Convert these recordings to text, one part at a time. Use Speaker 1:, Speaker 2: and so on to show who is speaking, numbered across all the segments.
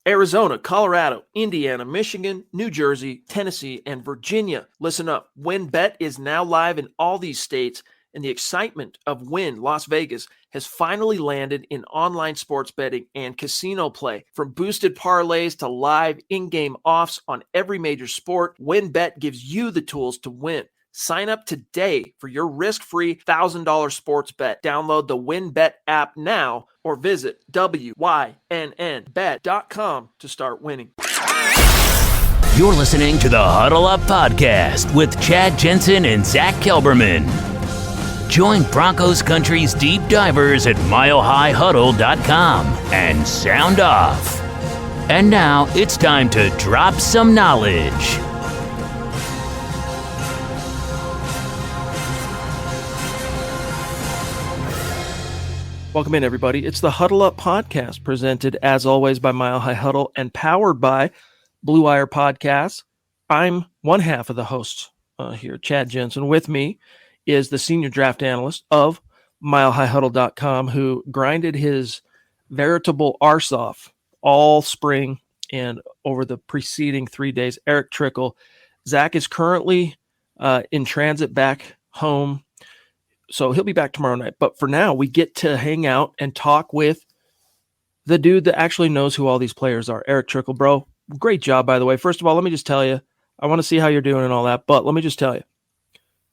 Speaker 1: Arizona, Colorado, Indiana, Michigan, New Jersey, Tennessee, and Virginia. Listen up. WynnBET is now live in all these states, and the excitement of Wynn Las Vegas has finally landed in online sports betting and casino play. From boosted parlays to live in-game offs on every major sport, WynnBET gives you the tools to win. Sign up today for your risk-free $1,000 sports bet. Download the WynnBET app now or visit wynnbet.com to start winning.
Speaker 2: You're listening to the Huddle Up Podcast with Chad Jensen and Zach Kelberman. Join Broncos Country's deep divers at milehighhuddle.com and sound off. And now it's time to drop some knowledge.
Speaker 1: Welcome in, everybody. It's the Huddle Up Podcast, presented, as always, by Mile High Huddle and powered by Blue Wire Podcasts. I'm one half of the hosts here, Chad Jensen. With me is the senior draft analyst of milehighhuddle.com, who grinded his veritable arse off all spring and over the preceding 3 days, Erick Trickel. Zach is currently in transit back home, so he'll be back tomorrow night. But for now, we get to hang out and talk with the dude that actually knows who all these players are, Erick Trickel. Bro, great job, by the way. First of all, let me just tell you, I want to see how you're doing and all that, but let me just tell you,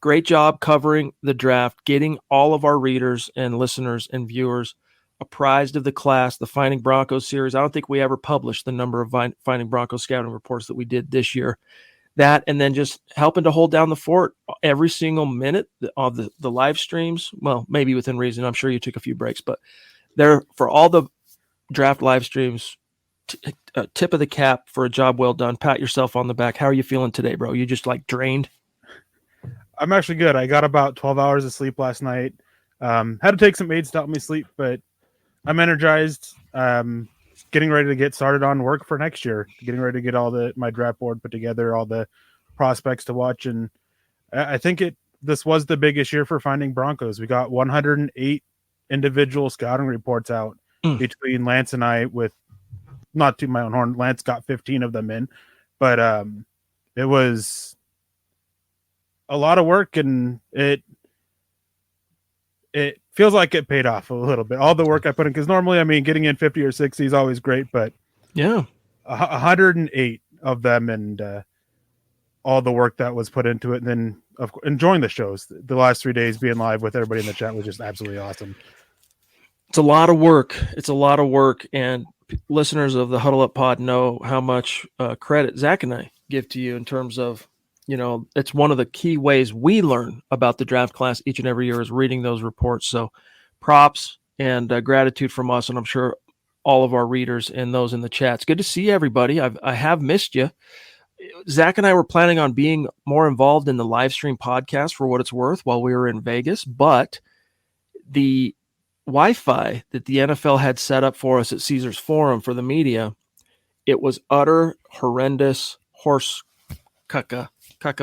Speaker 1: great job covering the draft, getting all of our readers and listeners and viewers apprised of the class, the Finding Broncos series. I don't think we ever published the number of Finding Broncos scouting reports that we did this year. That, and then just helping to hold down the fort every single minute of the live streams. Well, maybe within reason. I'm sure you took a few breaks, but there for all the draft live streams, tip of the cap for a job well done. Pat yourself on the back. How are you feeling today, bro? You just like drained?
Speaker 3: I'm actually good. I got about 12 hours of sleep last night. Had to take some aids to help me sleep, but I'm energized. Getting ready to get started on work for next year, getting ready to get all my draft board put together, all the prospects to watch. And I think this was the biggest year for Finding Broncos. We got 108 individual scouting reports out between Lance and I, with not to my own horn. Lance got 15 of them in, but it was a lot of work, and it feels like it paid off a little bit. All the work I put in, because normally, I mean, getting in 50 or 60 is always great, but
Speaker 1: yeah,
Speaker 3: 108 of them, and all the work that was put into it, and then enjoying the shows. The last 3 days being live with everybody in the chat was just absolutely awesome.
Speaker 1: It's a lot of work. And listeners of the Huddle Up Pod know how much credit Zach and I give to you in terms of, you know, it's one of the key ways we learn about the draft class each and every year is reading those reports. So props and gratitude from us, and I'm sure all of our readers and those in the chat. It's good to see everybody. I have missed you. Zach and I were planning on being more involved in the live stream podcast for what it's worth while we were in Vegas, but the Wi-Fi that the NFL had set up for us at Caesars Forum for the media, it was utter horrendous horse caca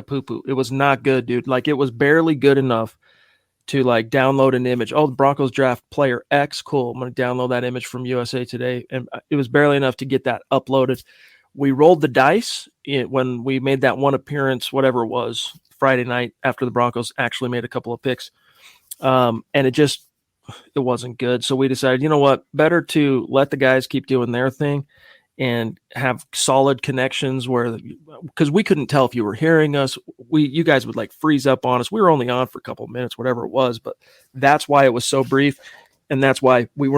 Speaker 1: poo poo. It was not good, dude. Like, it was barely good enough to like download an image. Oh, the Broncos draft player X. Cool. I'm going to download that image from USA Today. And it was barely enough to get that uploaded. We rolled the dice when we made that one appearance, whatever it was, Friday night after the Broncos actually made a couple of picks. And it wasn't good. So we decided, you know what, better to let the guys keep doing their thing and have solid connections because we couldn't tell if you were hearing us. You guys would like freeze up on us. We were only on for a couple of minutes, whatever it was, but that's why it was so brief. And that's why we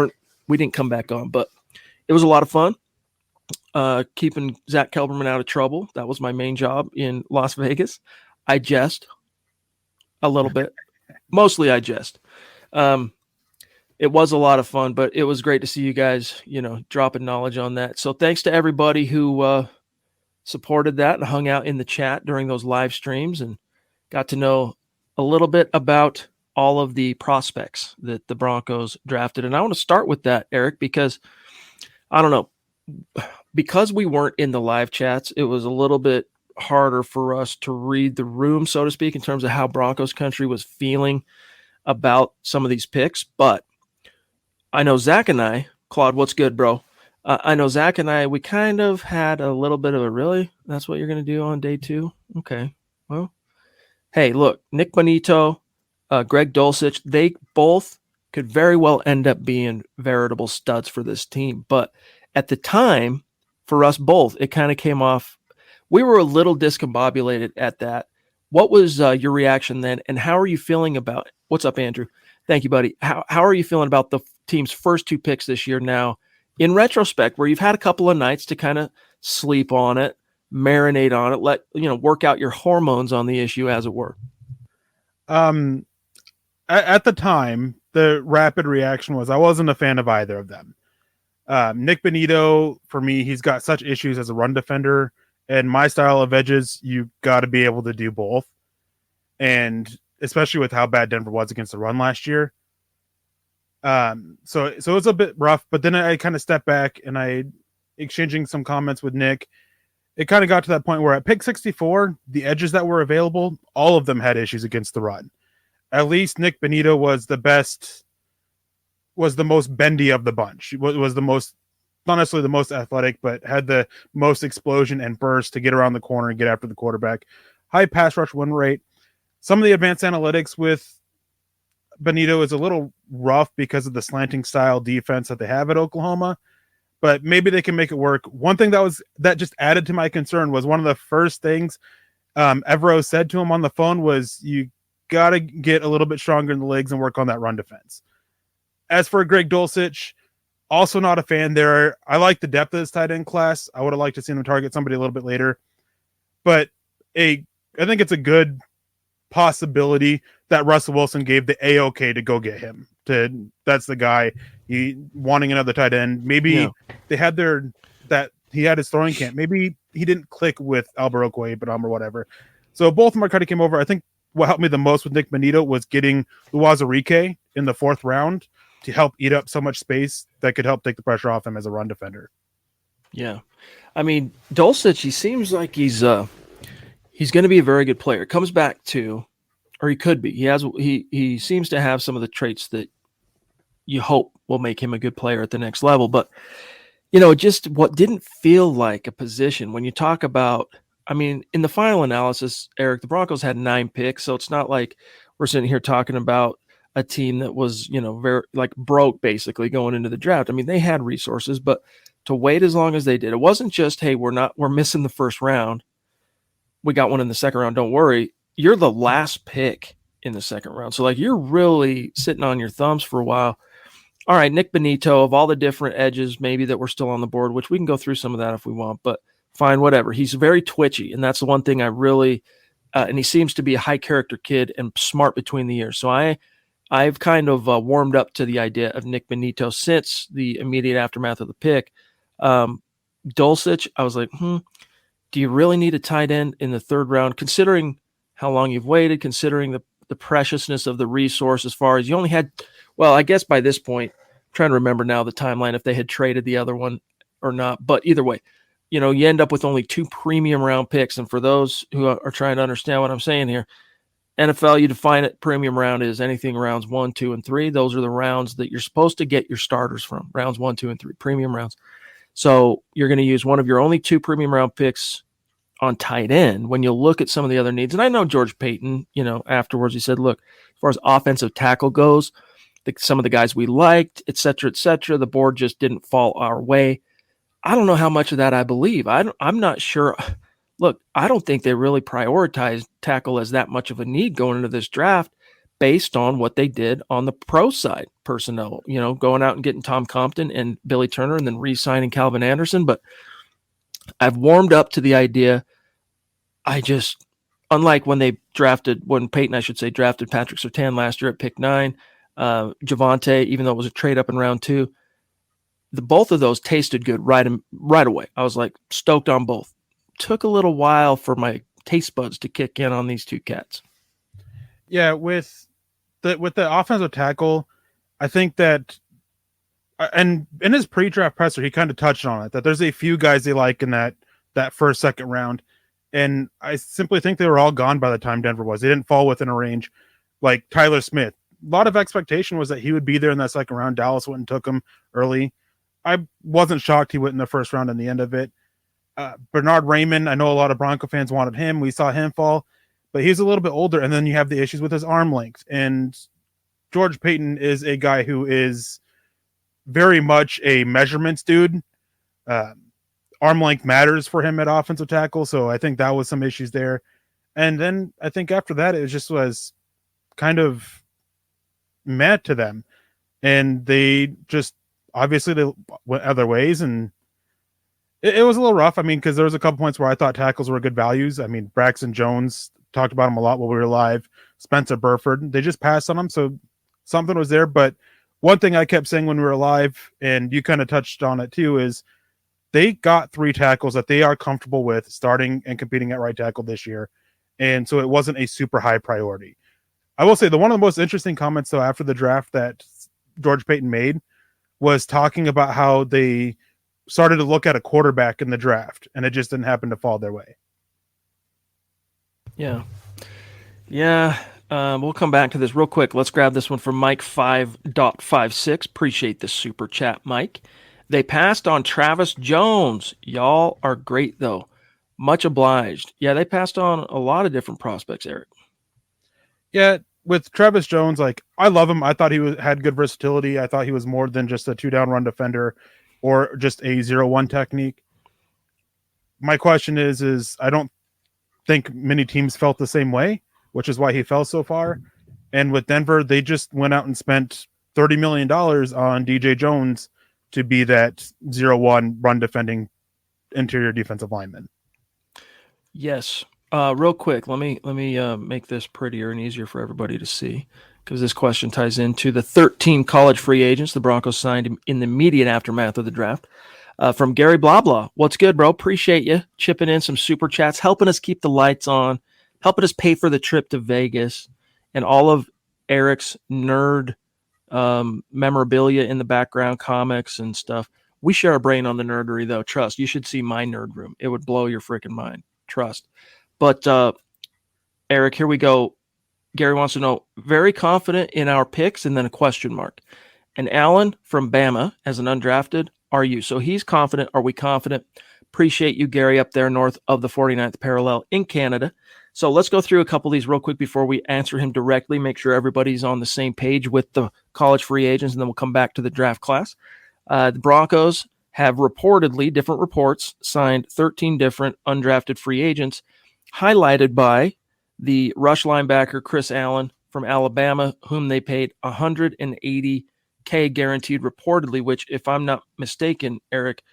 Speaker 1: didn't come back on, but it was a lot of fun. Keeping Zach Kelberman out of trouble. That was my main job in Las Vegas. I jest a little bit, mostly I jest. It was a lot of fun, but it was great to see you guys, dropping knowledge on that. So thanks to everybody who supported that and hung out in the chat during those live streams and got to know a little bit about all of the prospects that the Broncos drafted. And I want to start with that, Eric, because I don't know, because we weren't in the live chats, it was a little bit harder for us to read the room, so to speak, in terms of how Broncos country was feeling about some of these picks. But I know Zach and I, Claude, what's good, bro? I know Zach and I, we kind of had a little bit of a really, that's what you're going to do on day 2? Okay. Well, hey, look, Nick Benito, Greg Dulcich, they both could very well end up being veritable studs for this team. But at the time, for us both, it kind of came off. We were a little discombobulated at that. What was your reaction then, and how are you feeling about it? What's up, Andrew? Thank you, buddy. How are you feeling about the team's first 2 picks this year now, in retrospect, where you've had a couple of nights to kind of sleep on it, marinate on it, work out your hormones on the issue, as it were?
Speaker 3: At the time, the rapid reaction was I wasn't a fan of either of them. Nick Benito, for me, he's got such issues as a run defender, and my style of edges, you got to be able to do both. And especially with how bad Denver was against the run last year. So it was a bit rough, but then I kind of stepped back and I exchanging some comments with Nick. It kind of got to that point where at pick 64, the edges that were available, all of them had issues against the run. At least Nick Benito was the most bendy of the bunch. Was the most, not necessarily the most athletic, but had the most explosion and burst to get around the corner and get after the quarterback. High pass rush win rate. Some of the advanced analytics with Benito is a little rough because of the slanting style defense that they have at Oklahoma, but maybe they can make it work. One thing that just added to my concern was one of the first things Evero said to him on the phone was, you got to get a little bit stronger in the legs and work on that run defense. As for Greg Dulcich, also not a fan there. I like the depth of this tight end class. I would have liked to see them target somebody a little bit later, but I think it's a good possibility that Russell Wilson gave the A-OK to go get him. That's the guy wanting another tight end. Maybe they had he had his throwing camp. Maybe he didn't click with Albert Okwuegbunam or whatever. So both of them are kind of came over. I think what helped me the most with Nick Benito was getting Uwazurike in the 4th round to help eat up so much space that could help take the pressure off him as a run defender.
Speaker 1: Yeah. I mean, Dulcich, he seems like he's going to be a very good player. It comes back to, or he could be. He seems to have some of the traits that you hope will make him a good player at the next level. But, just what didn't feel like a position when you talk about, I mean, in the final analysis, Eric, the Broncos had 9 picks. So it's not like we're sitting here talking about a team that was, very like broke basically going into the draft. I mean, they had resources, but to wait as long as they did, it wasn't just, hey, we're missing the first round. We got one in the second round. Don't worry. You're the last pick in the second round. So you're really sitting on your thumbs for a while. All right, Nick Benito, of all the different edges maybe that were still on the board, which we can go through some of that if we want, but fine, whatever. He's very twitchy, and that's the one thing I really and he seems to be a high character kid and smart between the ears. So I've kind of warmed up to the idea of Nick Benito since the immediate aftermath of the pick. Dulcich, I was like, do you really need a tight end in the 3rd round, considering how long you've waited, considering the preciousness of the resource as far as you only had, well, I guess by this point, I'm trying to remember now the timeline, if they had traded the other one or not. But either way, you end up with only 2 premium round picks. And for those who are trying to understand what I'm saying here, NFL, you define it, premium round is anything rounds 1, 2, and 3. Those are the rounds that you're supposed to get your starters from, rounds 1, 2, and 3, premium rounds. So you're going to use one of your only 2 premium round picks on tight end when you look at some of the other needs. And I know George Paton, afterwards he said, look, as far as offensive tackle goes, some of the guys we liked, et cetera, the board just didn't fall our way. I don't know how much of that I believe. I'm not sure. Look, I don't think they really prioritized tackle as that much of a need going into this draft based on what they did on the pro side personnel, going out and getting Tom Compton and Billy Turner and then re-signing Calvin Anderson. But I've warmed up to the idea. Unlike when Peyton, I should say, drafted Patrick Surtain last year at pick 9, Javonte, even though it was a trade up in round 2, both of those tasted good right away. I was like stoked on both. Took a little while for my taste buds to kick in on these 2 cats.
Speaker 3: Yeah, with the offensive tackle, I think that, and in his pre-draft presser, he kind of touched on it, that there's a few guys they like in that first, second round. And I simply think they were all gone by the time Denver was. They didn't fall within a range. Like Tyler Smith, a lot of expectation was that he would be there in that second round. Dallas went and took him early. I wasn't shocked he went in the first round in the end of it. Bernard Raymond, I know a lot of Bronco fans wanted him. We saw him fall, but he's a little bit older, and then you have the issues with his arm length. And George Paton is a guy who is very much a measurements dude. Arm length matters for him at offensive tackle, so I think that was some issues there. And then I think after that, it just was kind of mad to them. And they just, obviously, they went other ways, and it was a little rough. I mean, because there was a couple points where I thought tackles were good values. I mean, Braxton Jones, talked about him a lot while we were live. Spencer Burford, they just passed on him, so something was there. But one thing I kept saying when we were live, and you kind of touched on it too, is they got 3 tackles that they are comfortable with starting and competing at right tackle this year. And so it wasn't a super high priority. I will say one of the most interesting comments, though, after the draft that George Paton made was talking about how they started to look at a quarterback in the draft, and it just didn't happen to fall their way.
Speaker 1: Yeah. We'll come back to this real quick. Let's grab this one from Mike 5.56. Appreciate the super chat, Mike. They passed on Travis Jones. Y'all are great, though. Much obliged. Yeah, they passed on a lot of different prospects, Eric.
Speaker 3: Yeah, with Travis Jones, I love him. I thought he had good versatility. I thought he was more than just a 2-down run defender or just a 0-1 technique. My question is I don't think many teams felt the same way, which is why he fell so far. And with Denver, they just went out and spent $30 million on DJ Jones to be that 0-1 run defending interior defensive lineman.
Speaker 1: Yes. Real quick, let me make this prettier and easier for everybody to see, because this question ties into the 13 college free agents the Broncos signed in the immediate aftermath of the draft. From Gary Blabla. What's good, bro? Appreciate you chipping in some super chats, helping us keep the lights on, helping us pay for the trip to Vegas, and all of Eric's nerd memorabilia in the background, comics and stuff. We share a brain on the nerdery, though. Trust. You should see my nerd room. It would blow your freaking mind. Trust. But Eric, here we go. Gary wants to know, very confident in our picks, and then a question mark. And Alan from Bama as an undrafted, are you? So he's confident. Are we confident? Appreciate you, Gary, up there north of the 49th parallel in Canada. So let's go through a couple of these real quick before we answer him directly, make sure everybody's on the same page with the college free agents, and then we'll come back to the draft class. The Broncos have reportedly, different reports, signed 13 different undrafted free agents, highlighted by the rush linebacker Chris Allen from Alabama, whom they paid $180K guaranteed reportedly, which, if I'm not mistaken, Eric,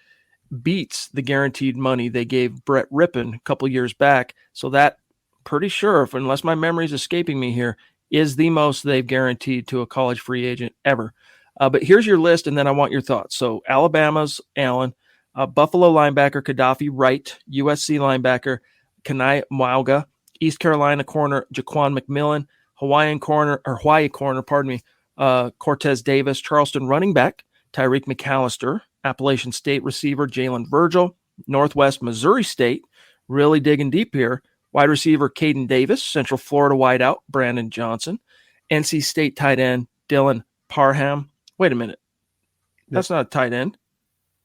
Speaker 1: beats the guaranteed money they gave Brett Rippon a couple years back. So that, pretty sure, unless my memory is escaping me here, is the most they've guaranteed to a college free agent ever. But here's your list, and then I want your thoughts. So Alabama's Allen, Buffalo linebacker Gaddafi Wright, USC linebacker Kanai Mauga, East Carolina corner Jaquan McMillan, Hawaii corner, Cortez Davis, Charleston running back Tyreek McAllister, Appalachian State receiver Jalen Virgil, Northwest Missouri State, really digging deep here, wide receiver Caden Davis, Central Florida wideout Brandon Johnson, NC State tight end Dylan Parham. Wait a minute, that's not a tight end.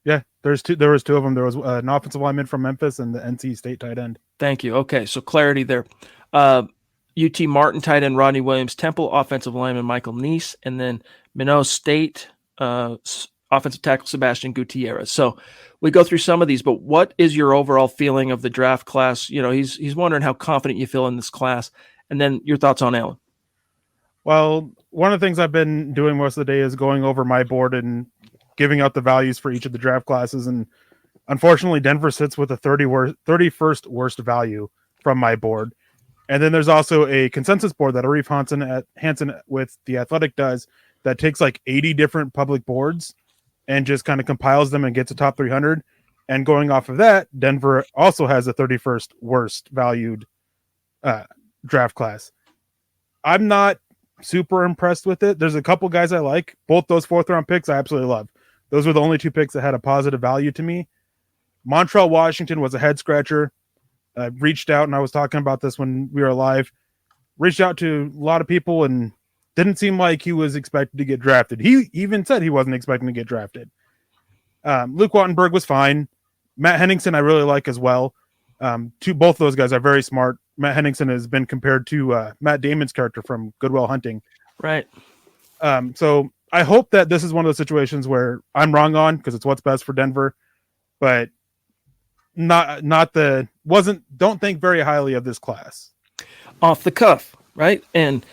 Speaker 3: Yeah, there was 2 of them. There was an offensive lineman from Memphis and the NC State tight end.
Speaker 1: Thank you. Okay, so clarity there. UT Martin tight end Rodney Williams, Temple offensive lineman Michael Neese, and then Minot State offensive tackle Sebastian Gutierrez. So we go through some of these, but what is your overall feeling of the draft class? You know, he's wondering how confident you feel in this class, and then your thoughts on Allen.
Speaker 3: Well, one of the things I've been doing most of the day is going over my board and giving out the values for each of the draft classes. And unfortunately, Denver sits with a 31st worst value from my board. And then there's also a consensus board that Arif Hansen with The Athletic does that takes 80 different public boards and just kind of compiles them and gets a top 300. And going off of that, Denver also has a 31st worst valued draft class. I'm not super impressed with it. There's a couple guys I like. Both those 4th round picks I absolutely love. Those were the only 2 picks that had a positive value to me. Montrell Washington was a head scratcher. I reached out, and I was talking about this when we were live. Reached out to a lot of people and didn't seem like he was expected to get drafted. He even said he wasn't expecting to get drafted. Luke Wattenberg was fine. Matt Henningsen I really like as well. Both of those guys are very smart. Matt Henningsen has been compared to Matt Damon's character from Good Will Hunting.
Speaker 1: Right.
Speaker 3: So I hope that this is one of those situations where I'm wrong on, because it's what's best for Denver, but don't think very highly of this class.
Speaker 1: Off the cuff, right? And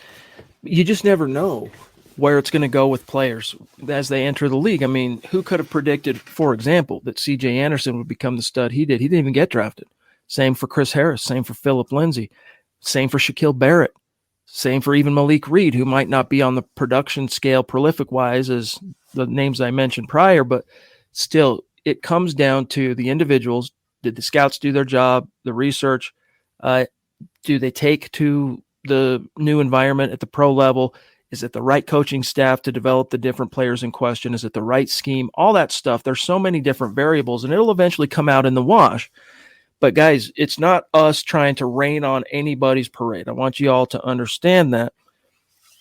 Speaker 1: you just never know where it's going to go with players as they enter the league. I mean, who could have predicted, for example, that C.J. Anderson would become the stud he did? He didn't even get drafted. Same for Chris Harris. Same for Phillip Lindsay. Same for Shaquille Barrett. Same for even Malik Reed, who might not be on the production scale prolific-wise as the names I mentioned prior, but still, it comes down to the individuals. Did the scouts do their job, the research? Do they take to the new environment at the pro level? Is it the right coaching staff to develop the different players in question? Is it the right scheme? All that stuff. There's so many different variables, and it'll eventually come out in the wash. But guys, it's not us trying to rain on anybody's parade. I want you all to understand that.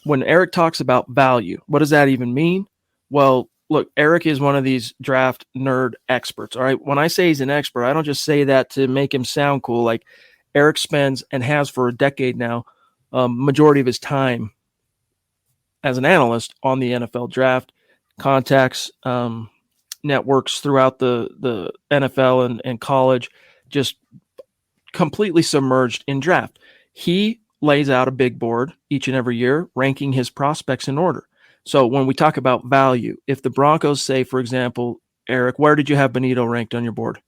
Speaker 1: When Eric talks about value, what does that even mean? Well, look, Eric is one of these draft nerd experts. All right. When I say he's an expert, I don't just say that to make him sound cool. Like, Eric spends and has for a decade now, majority of his time as an analyst on the NFL draft, contacts networks throughout the NFL and college, just completely submerged in draft. He lays out a big board each and every year, ranking his prospects in order. So when we talk about value, if the Broncos say, for example, Eric, where did you have Benito ranked on your board?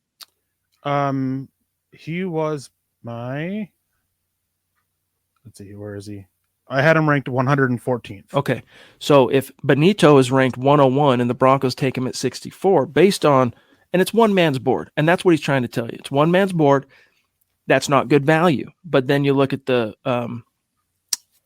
Speaker 3: He was let's see, where is he? I had him ranked 114th.
Speaker 1: Okay. So if Benito is ranked 101 and the Broncos take him at 64, based on, and it's one man's board, and that's what he's trying to tell you. It's one man's board. That's not good value. But then you look at the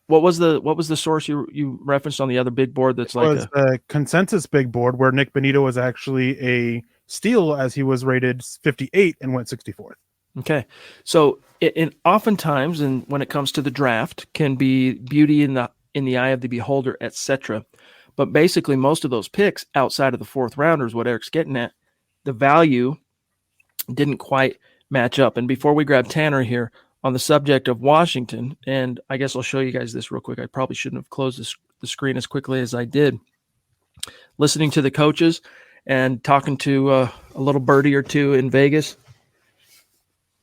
Speaker 1: what was the source you referenced on the other big board? That's like
Speaker 3: a consensus big board where Nick Benito was actually a steal, as he was rated 58 and went 64th.
Speaker 1: Okay. So oftentimes, and when it comes to the draft, can be beauty in the eye of the beholder, etc. But basically, most of those picks outside of the fourth rounders, what Eric's getting at, the value didn't quite match up. And before we grab Tanner here on the subject of Washington, and I guess I'll show you guys this real quick. I probably shouldn't have closed the screen as quickly as I did. Listening to the coaches and talking to a little birdie or two in Vegas,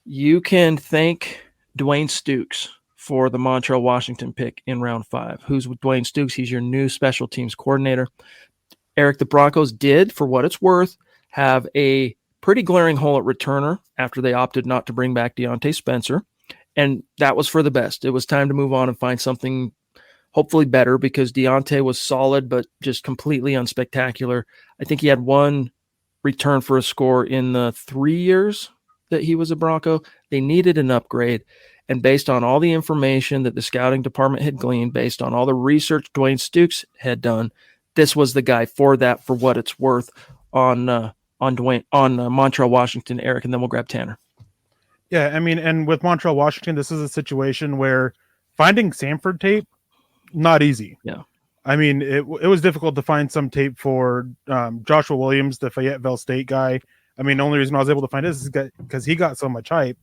Speaker 1: you can thank Dwayne Stukes for the Montrell Washington pick in round 5. Who's with Dwayne Stukes? He's your new special teams coordinator. Eric, the Broncos did, for what it's worth, have a pretty glaring hole at returner after they opted not to bring back Deontay Spencer. And that was for the best. It was time to move on and find something hopefully better, because Deontay was solid, but just completely unspectacular. I think he had one return for a score in the 3 years that he was a Bronco. They needed an upgrade. And based on all the information that the scouting department had gleaned, based on all the research Dwayne Stukes had done, this was the guy for that, for what it's worth, on Montrell Washington, Eric, and then we'll grab Tanner.
Speaker 3: Yeah, I mean, and with Montrell Washington, this is a situation where finding Samford tape, not easy.
Speaker 1: Yeah.
Speaker 3: I mean, it was difficult to find some tape for Joshua Williams, the Fayetteville State guy. I mean, the only reason I was able to find this is because he got so much hype.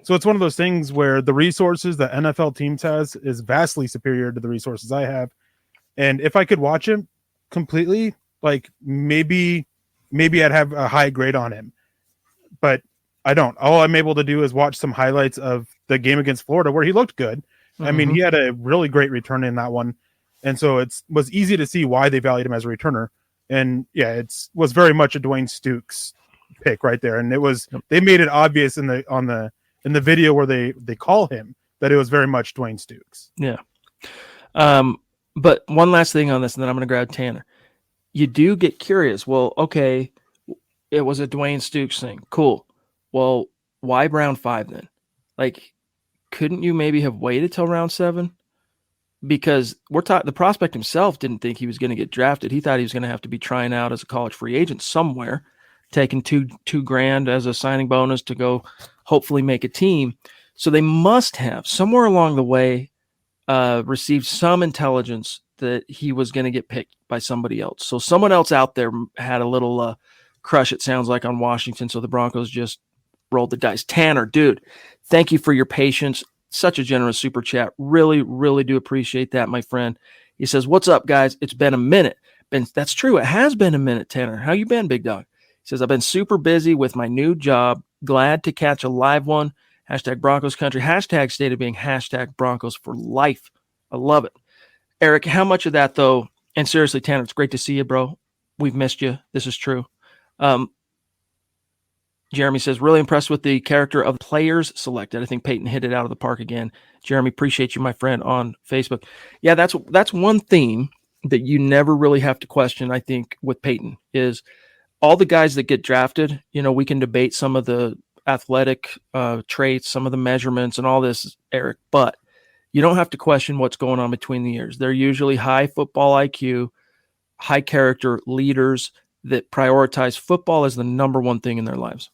Speaker 3: So it's one of those things where the resources that NFL teams has is vastly superior to the resources I have. And if I could watch him completely, like maybe I'd have a high grade on him. But I don't. All I'm able to do is watch some highlights of the game against Florida where he looked good. Mm-hmm. I mean, he had a really great return in that one. And so it was easy to see why they valued him as a returner. And yeah, it was very much a Dwayne Stukes pick right there. And they made it obvious in the video where they call him that it was very much Dwayne Stukes.
Speaker 1: Yeah. But one last thing on this, and then I'm going to grab Tanner. You do get curious. Well, okay, it was a Dwayne Stukes thing. Cool. Well, why round 5 then? Like, couldn't you maybe have waited till round 7? Because the prospect himself didn't think he was going to get drafted. He thought he was going to have to be trying out as a college free agent somewhere, taking $2,000 as a signing bonus to go hopefully make a team. So they must have somewhere along the way received some intelligence that he was going to get picked by somebody else. So someone else out there had a little crush, it sounds like, on Washington. So the Broncos just rolled the dice. Tanner, dude, thank you for your patience. Such a generous super chat. Really, really do appreciate that, my friend. He says, what's up, guys? It's been a minute. That's true. It has been a minute, Tanner. How you been, big dog? He says, I've been super busy with my new job. Glad to catch a live one. Hashtag Broncos country. Hashtag state of being. Hashtag Broncos for life. I love it. Eric, how much of that, though? And seriously, Tanner, it's great to see you, bro. We've missed you. This is true. Jeremy says, really impressed with the character of players selected. I think Paton hit it out of the park again. Jeremy, appreciate you, my friend, on Facebook. Yeah, that's one theme that you never really have to question, I think, with Paton, is all the guys that get drafted, we can debate some of the athletic traits, some of the measurements and all this, Eric, but you don't have to question what's going on between the ears. They're usually high football IQ, high character leaders that prioritize football as the number one thing in their lives.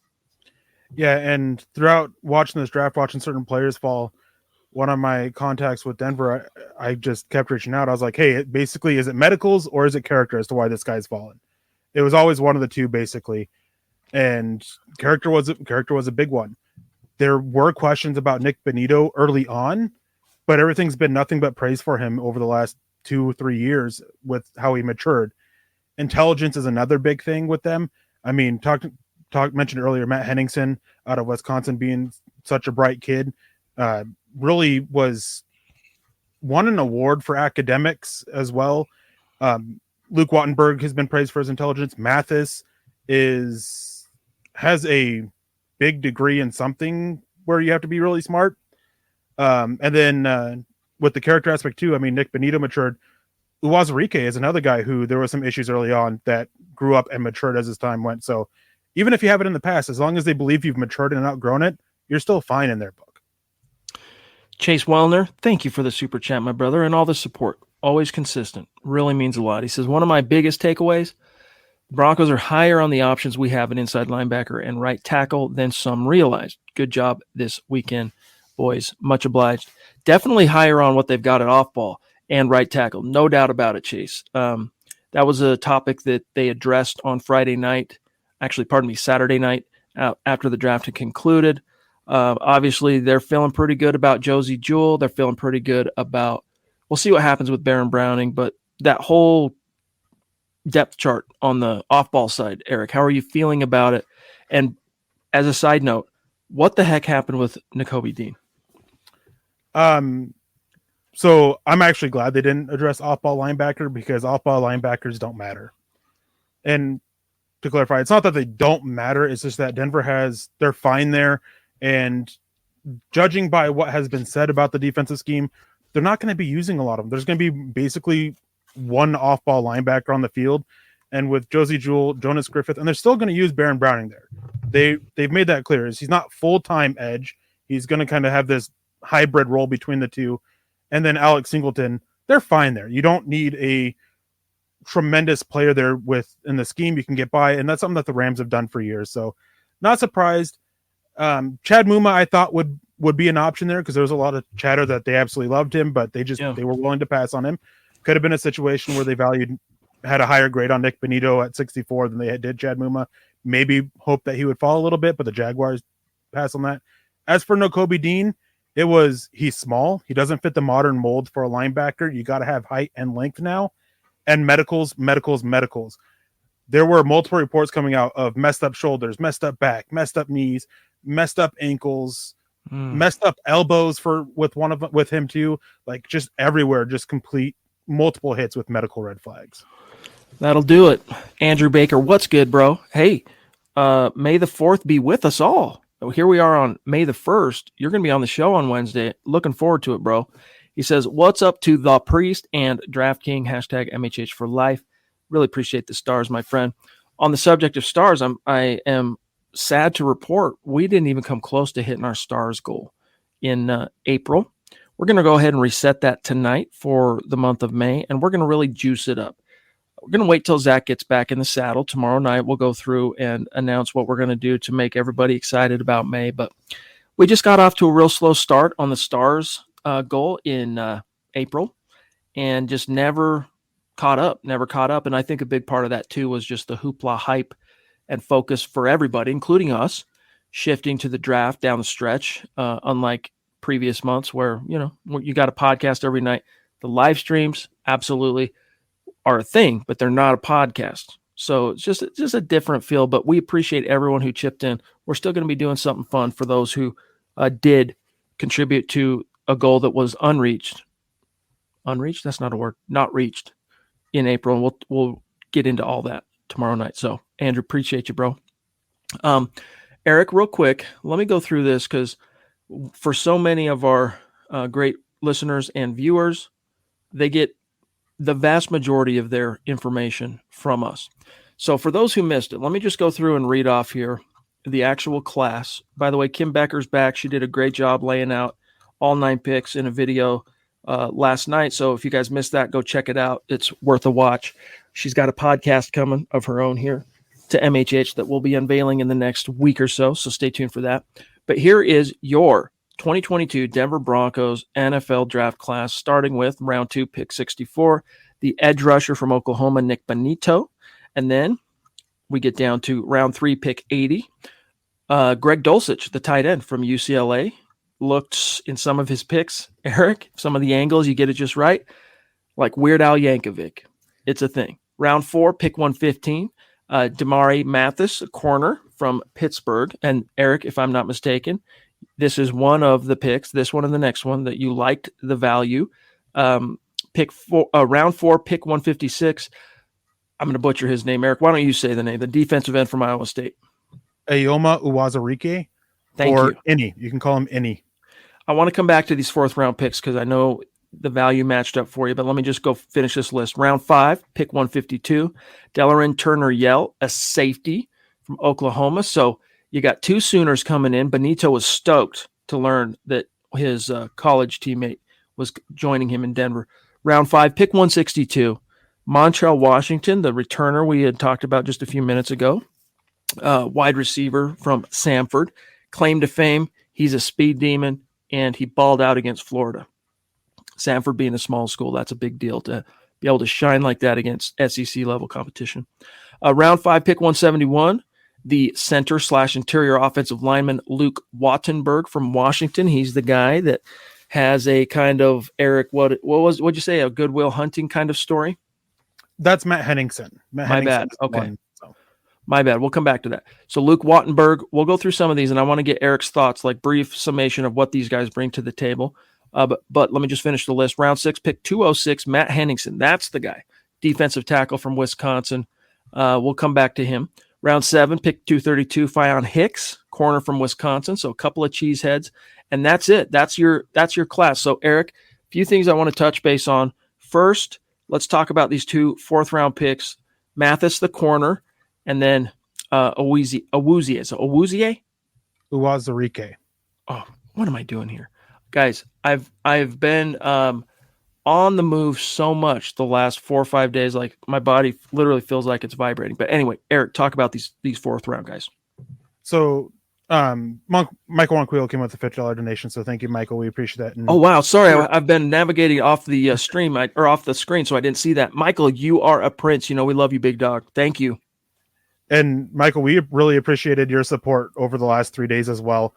Speaker 3: Yeah, and throughout watching this draft, watching certain players fall, one of my contacts with Denver, I just kept reaching out. I was like, hey, basically, is it medicals or is it character as to why this guy's fallen? It was always one of the two, basically. And character was a big one. There were questions about Nick Benito early on, but everything's been nothing but praise for him over the last 2 or 3 years with how he matured. Intelligence is another big thing with them. I mean, mentioned earlier, Matt Henningsen out of Wisconsin being such a bright kid, really won an award for academics as well. Luke Wattenberg has been praised for his intelligence. Mathis has a big degree in something where you have to be really smart. And then with the character aspect too, I mean, Nick Benito matured. Uwazurike is another guy who there were some issues early on that grew up and matured as his time went. So even if you have it in the past, as long as they believe you've matured and outgrown it, you're still fine in their book.
Speaker 1: Chase Wellner, thank you for the super chat, my brother, and all the support. Always consistent. Really means a lot. He says, one of my biggest takeaways, the Broncos are higher on the options we have an inside linebacker and right tackle than some realized. Good job this weekend, boys. Much obliged. Definitely higher on what they've got at off ball and right tackle. No doubt about it, Chase. That was a topic that they addressed on Saturday night, after the draft had concluded. Obviously, they're feeling pretty good about Josie Jewell. They're feeling pretty good about, we'll see what happens with Baron Browning, but that whole depth chart on the off-ball side, Eric, how are you feeling about it? And as a side note, what the heck happened with Nakobe Dean?
Speaker 3: So I'm actually glad they didn't address off-ball linebacker because off-ball linebackers don't matter. And to clarify, it's not that they don't matter. It's just that they're fine there. And judging by what has been said about the defensive scheme, they're not going to be using a lot of them. There's going to be basically one off-ball linebacker on the field. And with Josie Jewell, Jonas Griffith, and they're still going to use Baron Browning there. They've made that clear. He's not full-time edge. He's going to kind of have this hybrid role between the two. And then Alex Singleton, they're fine there. You don't need a tremendous player there in the scheme you can get by, and that's something that the Rams have done for years. So not surprised. Chad Muma I thought would be an option there because there was a lot of chatter that they absolutely loved him, but they were willing to pass on him. Could have been a situation where they had a higher grade on Nick Benito at 64 than they did Chad Muma. Maybe hope that he would fall a little bit, but the Jaguars pass on that. As for Nakobe Dean, he's small. He doesn't fit the modern mold for a linebacker. You got to have height and length now. And medicals. There were multiple reports coming out of messed up shoulders, messed up back, messed up knees, messed up ankles, messed up elbows with him too. Like just everywhere, just complete multiple hits with medical red flags.
Speaker 1: That'll do it. Andrew Baker, what's good, bro? Hey, May the 4th be with us all. Here we are on May the 1st. You're going to be on the show on Wednesday. Looking forward to it, bro. He says, what's up to the Priest and DraftKings, hashtag MHH for life. Really appreciate the stars, my friend. On the subject of stars, I am sad to report we didn't even come close to hitting our stars goal in April. We're going to go ahead and reset that tonight for the month of May, and we're going to really juice it up. We're going to wait till Zach gets back in the saddle. Tomorrow night, we'll go through and announce what we're going to do to make everybody excited about May. But we just got off to a real slow start on the stars goal in April and just never caught up. And I think a big part of that, too, was just the hoopla hype and focus for everybody, including us, shifting to the draft down the stretch, unlike previous months where, you got a podcast every night. The live streams absolutely are a thing, but they're not a podcast. So it's just a different feel, but we appreciate everyone who chipped in. We're still going to be doing something fun for those who did contribute to a goal that was unreached. Unreached? That's not a word. Not reached in April. And we'll get into all that tomorrow night. So Andrew, appreciate you, bro. Eric, real quick, let me go through this because for so many of our great listeners and viewers, they get the vast majority of their information from us. So for those who missed it, let me just go through and read off here the actual class. By the way, Kim Becker's back. She did a great job laying out all 9 picks in a video last night. So if you guys missed that, go check it out. It's worth a watch. She's got a podcast coming of her own here to MHH that we'll be unveiling in the next week or so. So stay tuned for that. But here is your 2022 Denver Broncos NFL draft class, starting with round 2, pick 64, the edge rusher from Oklahoma, Nick Benito. And then we get down to round 3, pick 80. Greg Dulcich, the tight end from UCLA, looked in some of his picks, Eric, some of the angles, you get it just right, like Weird Al Yankovic. It's a thing. Round 4, pick 115, Damari Mathis, a corner from Pittsburgh. And Eric, if I'm not mistaken, this is one of the picks, this one and the next one, that you liked the value. Round 4, pick 156. I'm going to butcher his name. Eric, why don't you say the name? The defensive end from Iowa State.
Speaker 3: Ayoma Uwazurike.
Speaker 1: Thank
Speaker 3: or
Speaker 1: you.
Speaker 3: Any. You can call him Any.
Speaker 1: I want to come back to these 4th-round picks because I know the value matched up for you, but let me just go finish this list. Round 5, pick 152, Delarin Turner-Yell, a safety from Oklahoma. So you got 2 Sooners coming in. Benito was stoked to learn that his college teammate was joining him in Denver. Round 5, pick 162, Montrell Washington, the returner we had talked about just a few minutes ago, wide receiver from Samford. Claim to fame, he's a speed demon, and he balled out against Florida. Samford being a small school, that's a big deal to be able to shine like that against SEC-level competition. Round 5, pick 171, the center/interior offensive lineman Luke Wattenberg from Washington. He's the guy that has a kind of, Eric, what'd you say, a Goodwill Hunting kind of story?
Speaker 3: That's Matt Henningsen.
Speaker 1: My bad. Okay. My bad. We'll come back to that. So Luke Wattenberg, we'll go through some of these, and I want to get Eric's thoughts, like brief summation of what these guys bring to the table. But let me just finish the list. Round 6, pick 206, Matt Henningsen. That's the guy. Defensive tackle from Wisconsin. We'll come back to him. Round 7, pick 232, Fionn Hicks, corner from Wisconsin. So a couple of cheeseheads, and that's it. That's your class. So Eric, a few things I want to touch base on. First, let's talk about these 2 4th-round picks. Mathis, the corner, and then Awuzie. Is it Awuzie?
Speaker 3: Uwazurike.
Speaker 1: Oh, what am I doing here? Guys, I've been on the move so much the last 4 or 5 days, like my body literally feels like it's vibrating. But anyway, Eric, talk about these 4th-round guys.
Speaker 3: So Michael Wonquillo came with a $50 donation, so thank you, Michael. We appreciate that. And
Speaker 1: oh wow, sorry, I've been navigating off the stream or off the screen, so I didn't see that. Michael, you are a prince. We love you, big dog. Thank you.
Speaker 3: And Michael, we really appreciated your support over the last 3 days as well.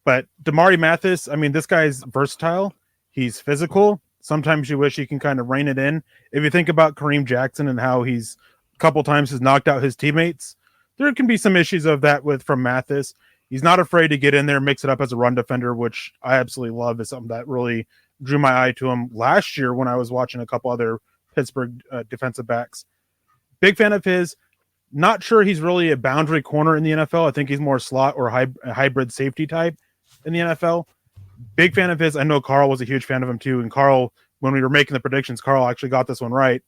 Speaker 3: But Damari Mathis, I mean, this guy's versatile. He's physical. Sometimes you wish he can kind of rein it in. If you think about Kareem Jackson and how he's a couple times has knocked out his teammates, there can be some issues of that from Mathis. He's not afraid to get in there, mix it up as a run defender, which I absolutely love. Is something that really drew my eye to him last year when I was watching a couple other Pittsburgh defensive backs. Big fan of his. Not sure he's really a boundary corner in the NFL. I think he's more slot or a hybrid safety type in the NFL. Big fan of his. I know Carl was a huge fan of him too. And Carl, when we were making the predictions, Carl actually got this one right.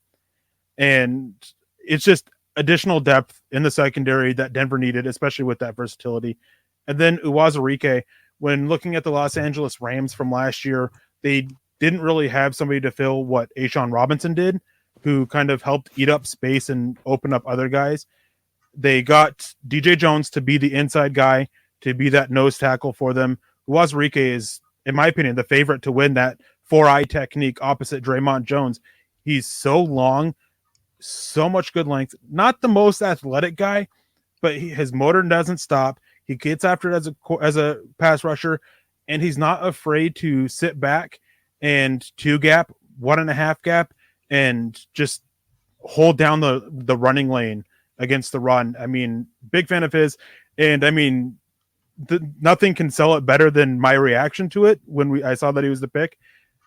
Speaker 3: And it's just additional depth in the secondary that Denver needed, especially with that versatility. And then Uwazurike, when looking at the Los Angeles Rams from last year, they didn't really have somebody to fill what A'Shawn Robinson did, who kind of helped eat up space and open up other guys. They got DJ Jones to be the inside guy, to be that nose tackle for them. Uwazurike is, in my opinion, the favorite to win that 4-eye technique opposite Draymond Jones. He's so long, so much good length. Not the most athletic guy, but his motor doesn't stop. He gets after it as a pass rusher, and he's not afraid to sit back and 2-gap, 1.5 gap, and just hold down the running lane against the run. I mean, big fan of his, and I mean, nothing can sell it better than my reaction to it when I saw that he was the pick,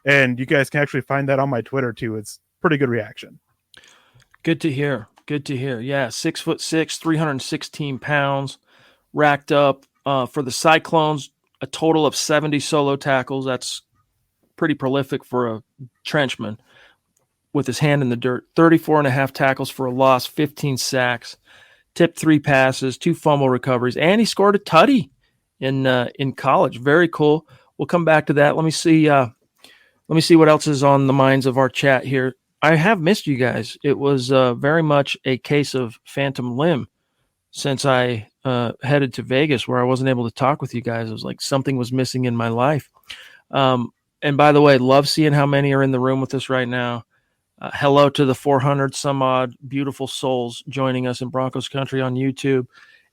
Speaker 3: and you guys can actually find that on my Twitter too. It's pretty good reaction.
Speaker 1: Good to hear. Good to hear. Yeah, 6'6", 316 pounds, racked up for the Cyclones. A total of 70 solo tackles. That's pretty prolific for a trenchman. With his hand in the dirt, 34.5 tackles for a loss, 15 sacks, tipped 3 passes, 2 fumble recoveries, and he scored a tutty in college. Very cool. We'll come back to that. Let me see what else is on the minds of our chat here. I have missed you guys. It was very much a case of phantom limb since I headed to Vegas, where I wasn't able to talk with you guys. It was like something was missing in my life. And by the way, love seeing how many are in the room with us right now. Hello to the 400 some odd beautiful souls joining us in Broncos country on YouTube.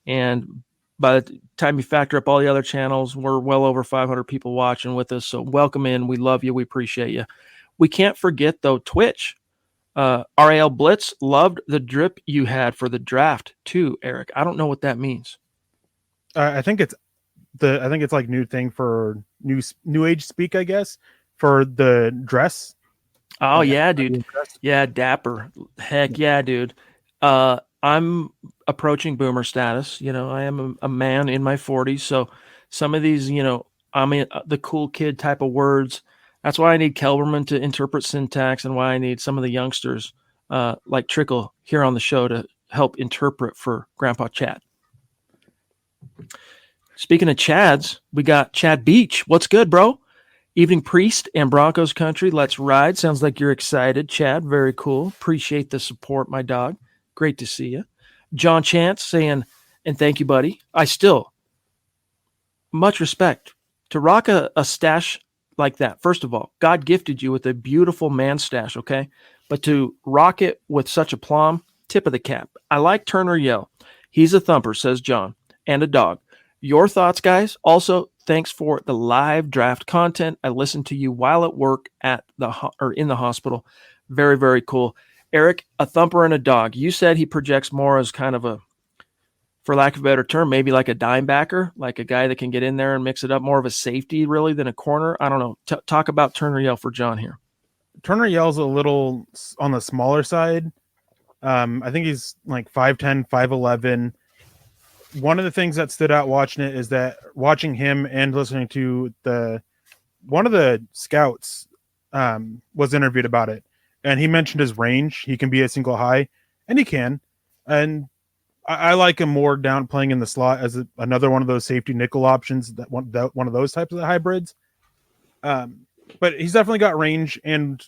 Speaker 1: And by the time you factor up all the other channels, we're well over 500 people watching with us. So welcome in. We love you. We appreciate you. We can't forget, though, Twitch. RAL Blitz loved the drip you had for the draft too, Eric. I don't know what that means.
Speaker 3: I think it's like new thing for new age speak, I guess, for the dress.
Speaker 1: Oh yeah, dude. Yeah, dapper. Heck yeah, dude. I'm approaching boomer status. You know, I am a man in my 40s, so some of these, you know, I'm the cool kid type of words. That's why I need Kelberman to interpret syntax, and why I need some of the youngsters like Trickel here on the show to help interpret for Grandpa Chad. Speaking of Chads, we got Chad Beach. What's good, bro? Evening Priest and Broncos country. Let's ride. Sounds like you're excited, Chad. Very cool. Appreciate the support, my dog. Great to see you. John Chance saying, and thank you, buddy. I still, much respect. To rock a stash like that, first of all, God gifted you with a beautiful man stash, okay? But to rock it with such aplomb, tip of the cap. I like Turner Yell. He's a thumper, says John, and a dog. Your thoughts, guys? Also, thanks for the live draft content. I listened to you while at work in the hospital. Very, very cool. Eric, a thumper and a dog. You said he projects more as kind of a, for lack of a better term, maybe like a dime backer, like a guy that can get in there and mix it up, more of a safety really than a corner. I don't know. Talk about Turner Yell for John here.
Speaker 3: Turner Yell's a little on the smaller side. I think he's like 5'10", 5'11". One of the things that stood out watching it is that watching him and listening to one of the scouts was interviewed about it, and he mentioned his range. He can be a single high, and he can. And I like him more down playing in the slot as another one of those safety nickel options, that one of those types of hybrids. But he's definitely got range, and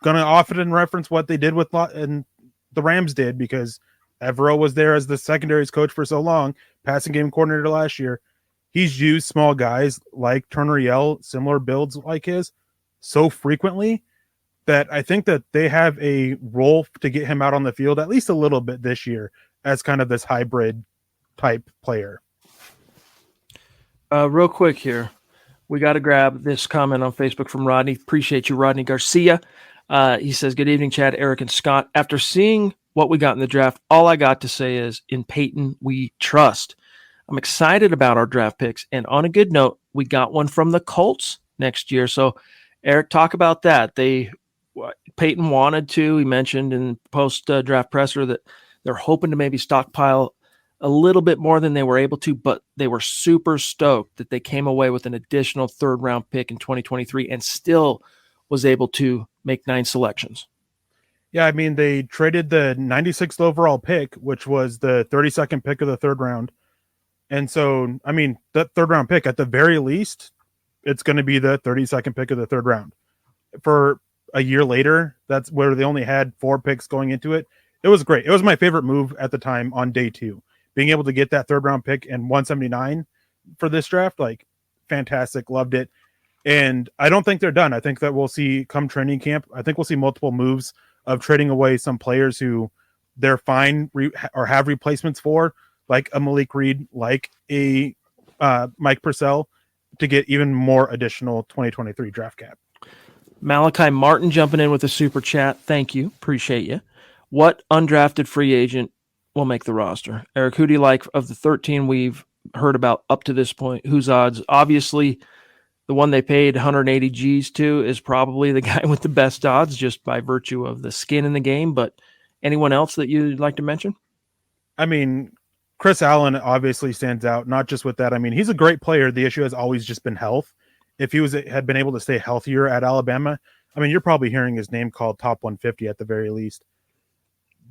Speaker 3: gonna often reference what they did with and the Rams did, because Evero was there as the secondaries coach for so long, passing game coordinator last year. He's used small guys like Turner Yell, similar builds like his, so frequently that I think that they have a role to get him out on the field at least a little bit this year as kind of this hybrid type player.
Speaker 1: Real quick here, we got to grab this comment on Facebook from Rodney. Appreciate you, Rodney Garcia. He says, good evening, Chad, Eric, and Scott. After seeing what we got in the draft, all I got to say is, in Paton, we trust. I'm excited about our draft picks. And on a good note, we got one from the Colts next year. So, Eric, talk about that. Paton wanted to. He mentioned in post-draft presser that they're hoping to maybe stockpile a little bit more than they were able to, but they were super stoked that they came away with an additional third-round pick in 2023 and still was able to make 9 selections.
Speaker 3: Yeah, I mean, they traded the 96th overall pick, which was the 32nd pick of the third round. And so, I mean, that third round pick, at the very least, it's going to be the 32nd pick of the third round. For a year later, that's where they only had 4 picks going into it. It was great. It was my favorite move at the time on day 2. Being able to get that third round pick and 179 for this draft, like, fantastic. Loved it. And I don't think they're done. I think that we'll see come training camp. I think we'll see multiple moves of trading away some players who they're fine or have replacements for. like a Malik Reed, like a Mike Purcell, to get even more additional 2023 draft cap.
Speaker 1: Malachi Martin jumping in with a super chat. Thank you. Appreciate you. What undrafted free agent will make the roster? Eric, who do you like of the 13 we've heard about up to this point? Whose odds? Obviously, the one they paid 180 G's to is probably the guy with the best odds just by virtue of the skin in the game. But anyone else that you'd like to mention?
Speaker 3: I mean, Chris Allen obviously stands out, not just with that. I mean, he's a great player. The issue has always just been health. If he had been able to stay healthier at Alabama, I mean, you're probably hearing his name called top 150 at the very least.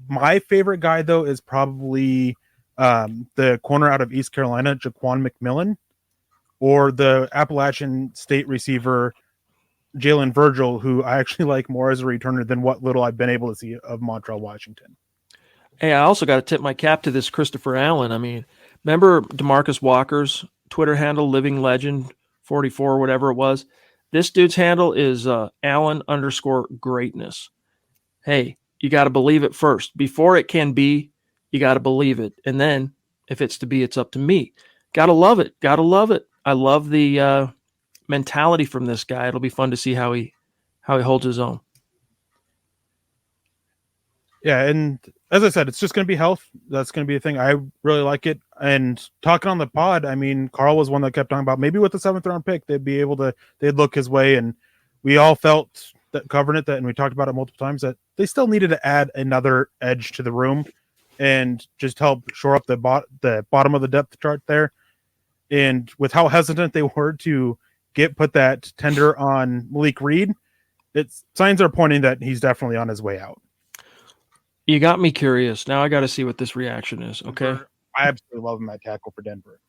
Speaker 3: My favorite guy, though, is probably the corner out of East Carolina, Jaquan McMillan, or the Appalachian State receiver, Jalen Virgil, who I actually like more as a returner than what little I've been able to see of Montrell Washington.
Speaker 1: Hey, I also got to tip my cap to this Christopher Allen. I mean, remember DeMarcus Walker's Twitter handle, Living Legend 44, whatever it was? This dude's handle is Allen_greatness. Hey, you got to believe it first. Before it can be, you got to believe it. And then if it's to be, it's up to me. Got to love it. Got to love it. I love the mentality from this guy. It'll be fun to see how he holds his own.
Speaker 3: Yeah, and as I said, it's just going to be health. That's going to be a thing. I really like it. And talking on the pod, I mean, Carl was one that kept talking about maybe with the 7th round pick, they'd look his way. And we all felt that covering it, and we talked about it multiple times, that they still needed to add another edge to the room and just help shore up the bottom of the depth chart there. And with how hesitant they were to put that tender on Malik Reed, signs are pointing that he's definitely on his way out.
Speaker 1: You got me curious. Now I got to see what this reaction is. Okay.
Speaker 3: I absolutely love him at tackle for Denver.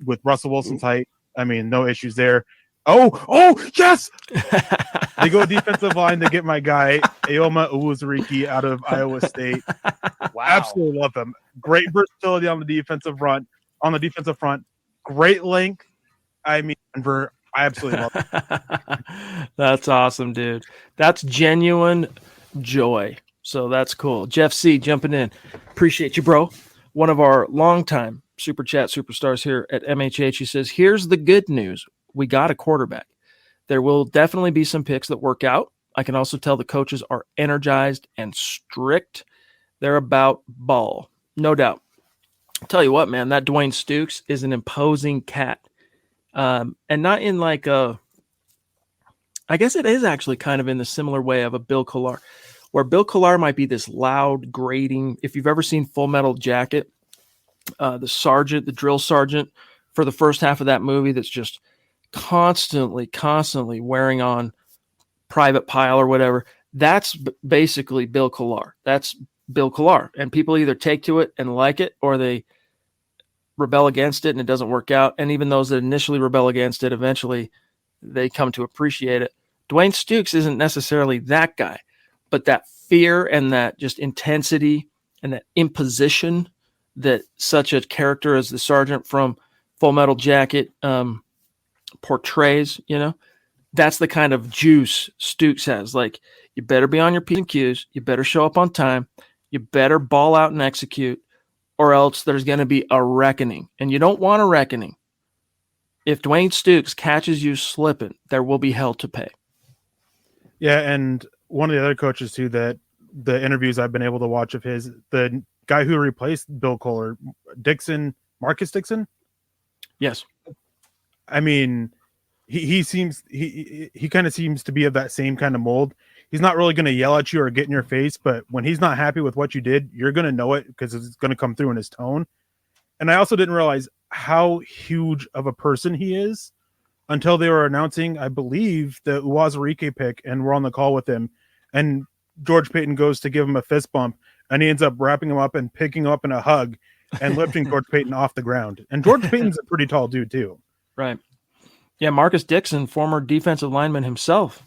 Speaker 3: With Russell Wilson's height, I mean, no issues there. Oh, yes! They go defensive line. They get my guy, Aoma Uwazurike out of Iowa State.
Speaker 4: Wow.
Speaker 3: Absolutely love him. Great versatility on the defensive front. Great length. I mean, Denver, I absolutely love him.
Speaker 1: That's awesome, dude. That's genuine joy. So that's cool. Jeff C. jumping in. Appreciate you, bro. One of our longtime Super Chat superstars here at MHH. He says, here's the good news. We got a quarterback. There will definitely be some picks that work out. I can also tell the coaches are energized and strict. They're about ball. No doubt. I'll tell you what, man, that Dwayne Stukes is an imposing cat. And not in like I guess it is actually kind of in the similar way of a Bill Collar, where Bill Collar might be this loud, grating. If you've ever seen Full Metal Jacket, the drill sergeant for the first half of that movie that's just constantly wearing on Private Pile or whatever, that's basically Bill Collar. That's Bill Collar. And people either take to it and like it, or they rebel against it and it doesn't work out. And even those that initially rebel against it, eventually they come to appreciate it. Dwayne Stukes isn't necessarily that guy, but that fear and that just intensity and that imposition that such a character as the sergeant from Full Metal Jacket portrays, that's the kind of juice Stukes has. Like, you better be on your P's and Q's. You better show up on time. You better ball out and execute, or else there's going to be a reckoning. And you don't want a reckoning. If Dwayne Stukes catches you slipping, there will be hell to pay. Yeah,
Speaker 3: and one of the other coaches, too, that the interviews I've been able to watch of his, the guy who replaced Bill Collar, Marcus Dixon?
Speaker 1: Yes.
Speaker 3: I mean, he kind of seems to be of that same kind of mold. He's not really going to yell at you or get in your face, but when he's not happy with what you did, you're going to know it because it's going to come through in his tone. And I also didn't realize how huge of a person he is until they were announcing, I believe, the Uwazurike pick, and we're on the call with him. And George Paton goes to give him a fist bump, and he ends up wrapping him up and picking him up in a hug and lifting George Paton off the ground. And George Paton's a pretty tall dude, too.
Speaker 1: Right. Yeah, Marcus Dixon, former defensive lineman himself.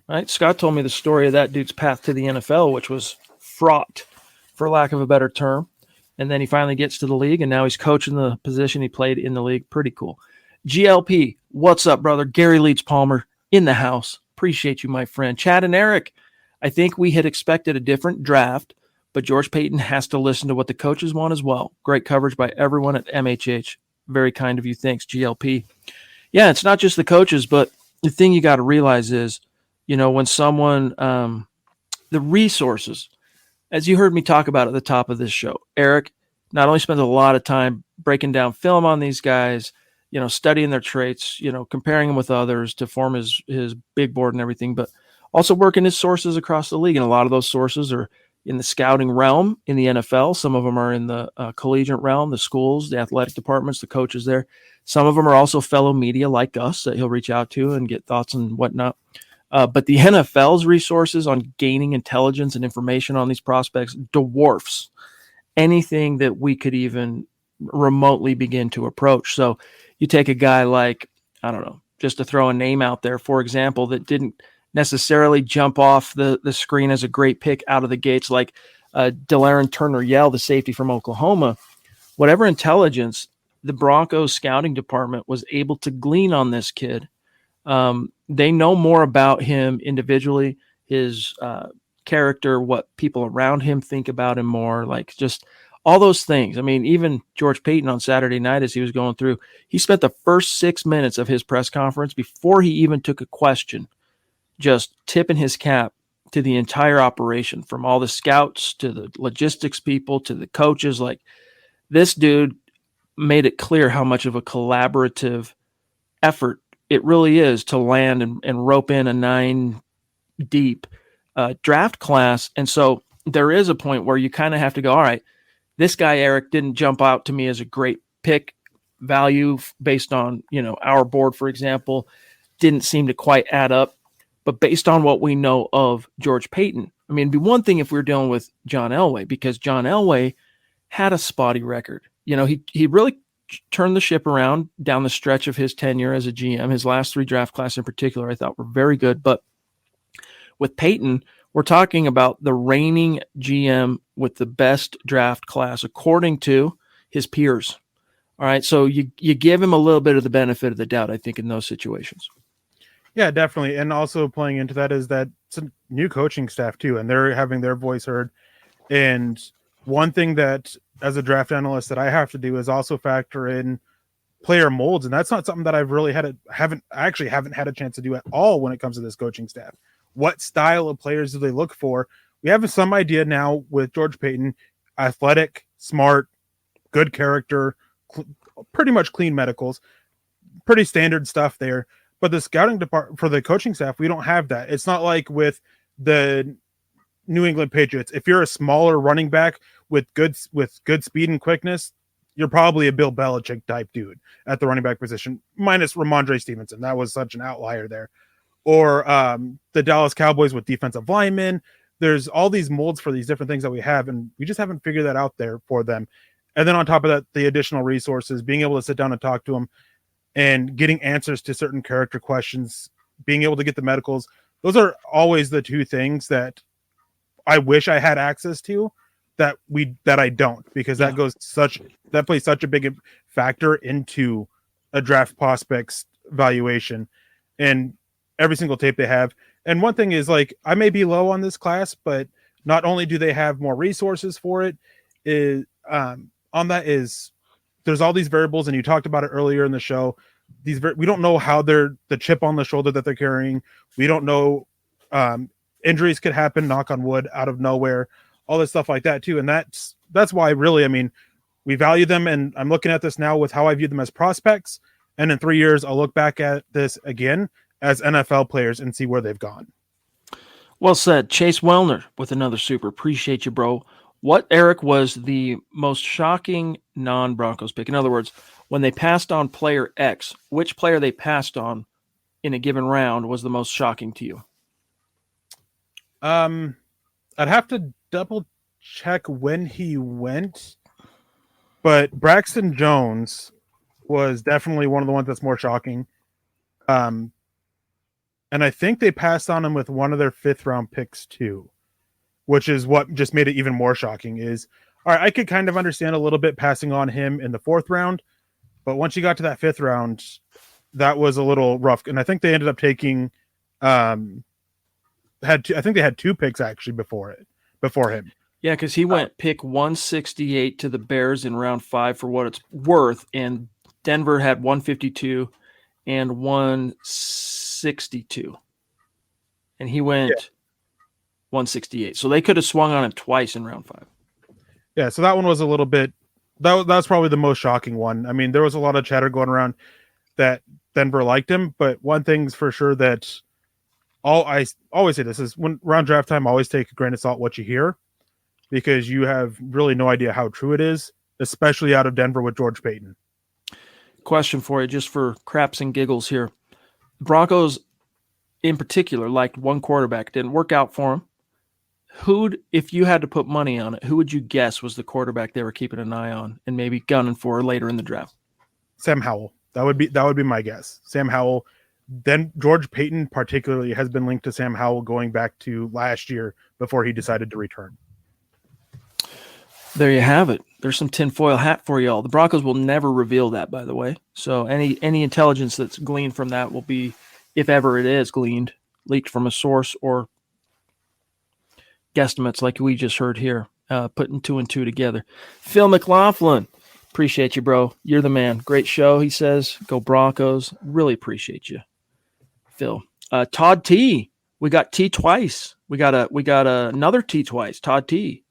Speaker 1: Right. Scott told me the story of that dude's path to the NFL, which was fraught, for lack of a better term. And then he finally gets to the league, and now he's coaching the position he played in the league. Pretty cool. GLP, what's up, brother? Gary Leeds Palmer in the house. Appreciate you, my friend. Chad and Eric, I think we had expected a different draft, but George Paton has to listen to what the coaches want as well. Great coverage by everyone at MHH. Very kind of you. Thanks, GLP. Yeah, it's not just the coaches, but the thing you got to realize is, when someone, the resources, as you heard me talk about at the top of this show, Eric not only spends a lot of time breaking down film on these guys, studying their traits, comparing them with others to form his big board and everything, but also working his sources across the league. And a lot of those sources are in the scouting realm in the NFL. Some of them are in the collegiate realm, the schools, the athletic departments, the coaches there. Some of them are also fellow media like us that he'll reach out to and get thoughts and whatnot. But the NFL's resources on gaining intelligence and information on these prospects dwarfs anything that we could even remotely begin to approach. So you take a guy like, I don't know, just to throw a name out there, for example, that didn't necessarily jump off the screen as a great pick out of the gates, like Delaren Turner-Yell, the safety from Oklahoma. Whatever intelligence the Broncos scouting department was able to glean on this kid, they know more about him individually, his character, what people around him think about him more, like just all those things. I mean, even George Paton on Saturday night, as he was going through, he spent the first 6 minutes of his press conference before he even took a question, just tipping his cap to the entire operation, from all the scouts to the logistics people to the coaches. Like, this dude made it clear how much of a collaborative effort it really is to land and rope in a 9 deep draft class. And so there is a point where you kind of have to go, all right, this guy, Eric, didn't jump out to me as a great pick value based on, our board, for example, didn't seem to quite add up. But based on what we know of George Paton, I mean, it'd be one thing if we were dealing with John Elway, because John Elway had a spotty record. He really turned the ship around down the stretch of his tenure as a GM. His last 3 draft classes in particular, I thought were very good. But with Paton, we're talking about the reigning GM with the best draft class, according to his peers. All right. So you give him a little bit of the benefit of the doubt, I think, in those situations.
Speaker 3: Yeah, definitely. And also playing into that is that it's a new coaching staff too, and they're having their voice heard. And one thing that, as a draft analyst, that I have to do is also factor in player molds. And that's not something that I've really haven't had a chance to do at all when it comes to this coaching staff. What style of players do they look for? We have some idea now with George Paton: athletic, smart, good character, pretty much clean medicals, pretty standard stuff there. But the scouting department for the coaching staff, we don't have that. It's not like with the New England Patriots. If you're a smaller running back with good speed and quickness, you're probably a Bill Belichick type dude at the running back position, minus Ramondre Stevenson. That was such an outlier there. Or the Dallas Cowboys with defensive linemen. There's all these molds for these different things that we have, and we just haven't figured that out there for them. And then on top of that, the additional resources, being able to sit down and talk to them and getting answers to certain character questions, being able to get the medicals. Those are always the 2 things that I wish I had access to that I don't, because that plays such a big factor into a draft prospect's valuation and every single tape they have. And one thing is, like, I may be low on this class, but not only do they have more resources for it, is there's all these variables, and you talked about it earlier in the show. We don't know how the chip on the shoulder that they're carrying. We don't know, injuries could happen, knock on wood, out of nowhere, all this stuff like that too. And that's why, really, I mean, we value them. And I'm looking at this now with how I view them as prospects. And in 3 years, I'll look back at this again as NFL players and see where they've gone.
Speaker 1: Well said. Chase Wellner with another super. Appreciate you, bro. What, Eric, was the most shocking non-Broncos pick? In other words, when they passed on player X, which player they passed on in a given round was the most shocking to you?
Speaker 3: I'd have to double check when he went, but Braxton Jones was definitely one of the ones that's more shocking. And I think they passed on him with one of their 5th round picks too, which is what just made it even more shocking. Is, all right, I could kind of understand a little bit passing on him in the 4th round, but once you got to that 5th round, that was a little rough. And I think they ended up taking, I think they had 2 picks actually before him.
Speaker 1: Yeah, because he went pick 168 to the Bears in round 5 for what it's worth, and Denver had 152 and 162. And he went 168. So they could have swung on him twice in round 5.
Speaker 3: Yeah, so that one was a little bit that's probably the most shocking one. I mean, there was a lot of chatter going around that Denver liked him, but one thing's for sure that I always say this is when around draft time, always take a grain of salt what you hear, because you have really no idea how true it is, especially out of Denver with George Paton.
Speaker 1: Question for you, just for craps and giggles here. Broncos in particular liked one quarterback, didn't work out for him. If you had to put money on it, who would you guess was the quarterback they were keeping an eye on and maybe gunning for later in the draft?
Speaker 3: Sam Howell. That would be my guess. Sam Howell. Then George Paton particularly has been linked to Sam Howell going back to last year before he decided to return.
Speaker 1: There you have it. There's some tinfoil hat for y'all. The Broncos will never reveal that, by the way. So any intelligence that's gleaned from that will be, if ever it is gleaned, leaked from a source or guesstimates like we just heard here, putting 2 and 2 together. Phil McLaughlin, appreciate you, bro. You're the man. Great show, he says. Go Broncos. Really appreciate you, Phil. Todd T. We got T twice. We got another T twice. Todd T.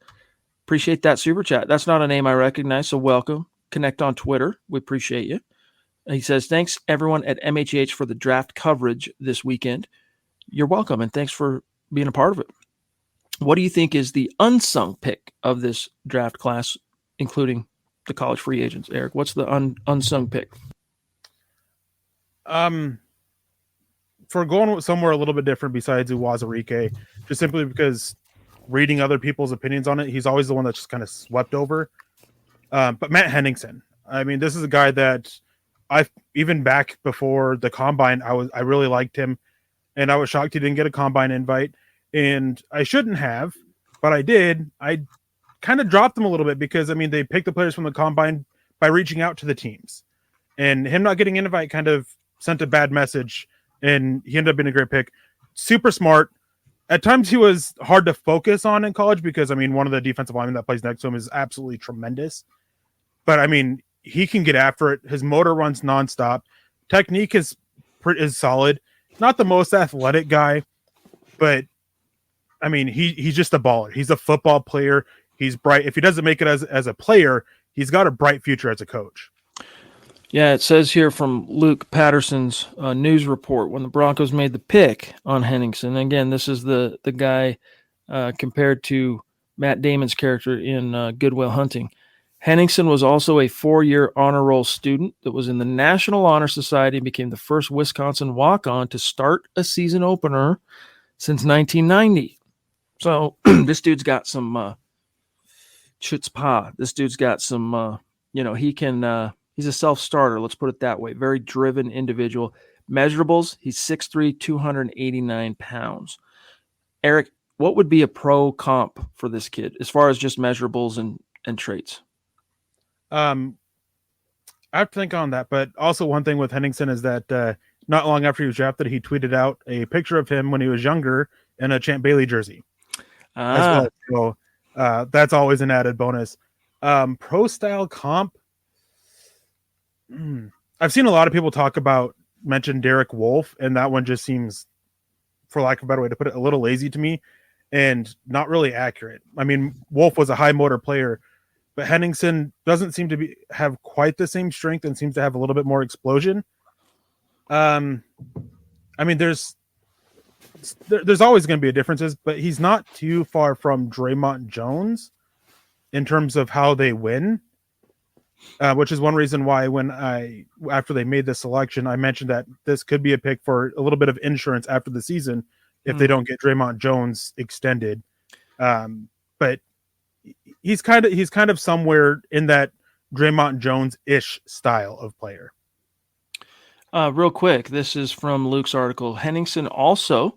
Speaker 1: Appreciate that super chat. That's not a name I recognize, so welcome. Connect on Twitter. We appreciate you. He says, thanks everyone at MHH for the draft coverage this weekend. You're welcome, and thanks for being a part of it. What do you think is the unsung pick of this draft class, including the college free agents, Eric? What's the unsung pick?
Speaker 3: For going somewhere a little bit different besides Uwazurike, just simply because reading other people's opinions on it, he's always the one that's just kind of swept over. But Matt Henningsen, I mean, this is a guy that even back before the combine, I really liked him, and I was shocked he didn't get a combine invite, and I shouldn't have, but I did. I kind of dropped him a little bit because, I mean, they picked the players from the combine by reaching out to the teams, and him not getting an invite kind of sent a bad message, and he ended up being a great pick. Super smart. At times he was hard to focus on in college because, I mean, one of the defensive linemen that plays next to him is absolutely tremendous. But, I mean, he can get after it. His motor runs nonstop. Technique is solid. Not the most athletic guy, but, I mean, he's just a baller. He's a football player. He's bright. If he doesn't make it as a player, he's got a bright future as a coach.
Speaker 1: Yeah, it says here from Luke Patterson's news report when the Broncos made the pick on Henningsen. Again, this is the guy compared to Matt Damon's character in Good Will Hunting. Henningsen was also a 4-year honor roll student that was in the National Honor Society and became the first Wisconsin walk-on to start a season opener since 1990. So this dude's got some chutzpah. This dude's got some, he can he's a self-starter, let's put it that way. Very driven individual. Measurables, he's 6'3", 289 pounds. Eric, what would be a pro comp for this kid as far as just measurables and traits?
Speaker 3: I have to think on that, but also one thing with Henningsen is that not long after he was drafted, he tweeted out a picture of him when he was younger in a Champ Bailey jersey. As well. So that's always an added bonus. Pro style comp. I've seen a lot of people mention Derek Wolfe, and that one just seems, for lack of a better way to put it, a little lazy to me and not really accurate. I mean, Wolfe was a high motor player, but Henningsen doesn't seem to have quite the same strength and seems to have a little bit more explosion. I mean, there's always going to be differences, but he's not too far from Draymond Jones in terms of how they win. Which is one reason why after they made the selection, I mentioned that this could be a pick for a little bit of insurance after the season if they don't get Draymond Jones extended. But he's kind of somewhere in that Draymond Jones-ish style of player.
Speaker 1: Real quick, this is from Luke's article. Henningsen also,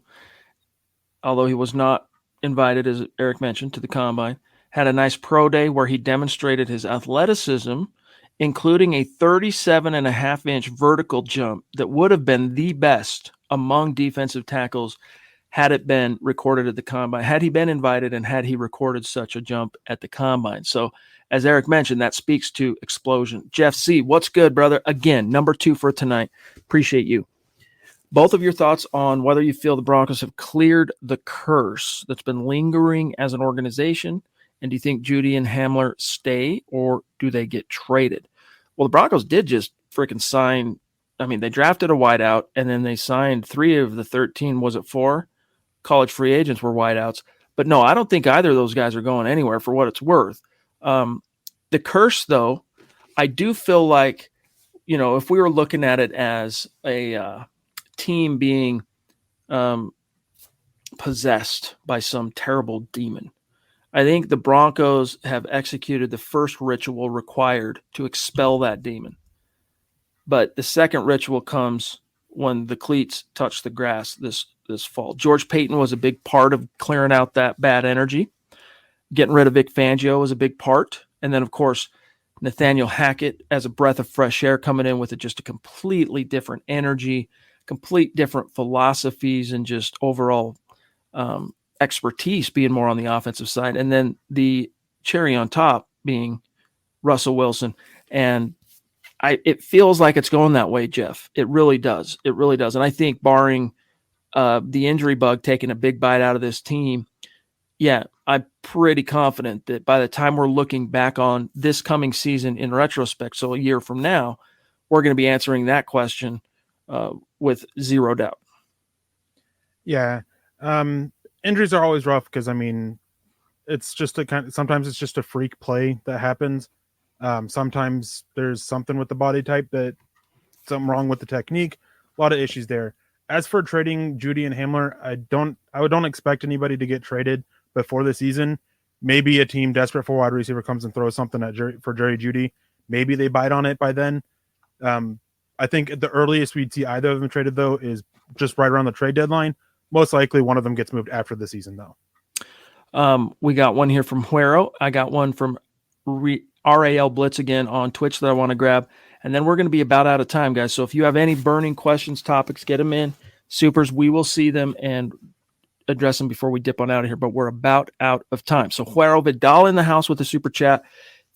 Speaker 1: although he was not invited, as Eric mentioned, to the combine, had a nice pro day where he demonstrated his athleticism, including a 37.5-inch vertical jump that would have been the best among defensive tackles had it been recorded at the combine, had he been invited and had he recorded such a jump at the combine. So as Eric mentioned, that speaks to explosion. Jeff C., what's good, brother? Again, number 2 for tonight. Appreciate you. Both of your thoughts on whether you feel the Broncos have cleared the curse that's been lingering as an organization, and do you think Judy and Hamler stay, or do they get traded? Well, the Broncos did just freaking sign. I mean, they drafted a wideout, and then they signed 3 of the 13, was it 4? College free agents were wideouts. But no, I don't think either of those guys are going anywhere for what it's worth. The curse, though, I do feel like, if we were looking at it as a team being possessed by some terrible demon, I think the Broncos have executed the first ritual required to expel that demon. But the second ritual comes when the cleats touch the grass this fall. George Paton was a big part of clearing out that bad energy. Getting rid of Vic Fangio was a big part. And then, of course, Nathaniel Hackett as a breath of fresh air coming in with just a completely different energy, complete different philosophies, and just overall expertise being more on the offensive side. And then the cherry on top being Russell Wilson. And it feels like it's going that way, Jeff. It really does. It really does. And I think barring the injury bug taking a big bite out of this team, yeah, I'm pretty confident that by the time we're looking back on this coming season in retrospect, so a year from now, we're going to be answering that question with zero doubt.
Speaker 3: Yeah. Injuries are always rough because, it's just sometimes it's just a freak play that happens. Sometimes there's something with the body type, something wrong with the technique, a lot of issues there. As for trading Judy and Hamler, I don't expect anybody to get traded before the season. Maybe a team desperate for a wide receiver comes and throws something for Jerry Judy. Maybe they bite on it by then. I think the earliest we'd see either of them traded, though, is just right around the trade deadline. Most likely one of them gets moved after the season, though.
Speaker 1: We got one here from Huero. I got one from RAL Blitz again on Twitch that I want to grab. And then we're going to be about out of time, guys. So if you have any burning questions, topics, get them in. Supers, we will see them and address them before we dip on out of here. But we're about out of time. So Huero Vidal in the house with a super chat.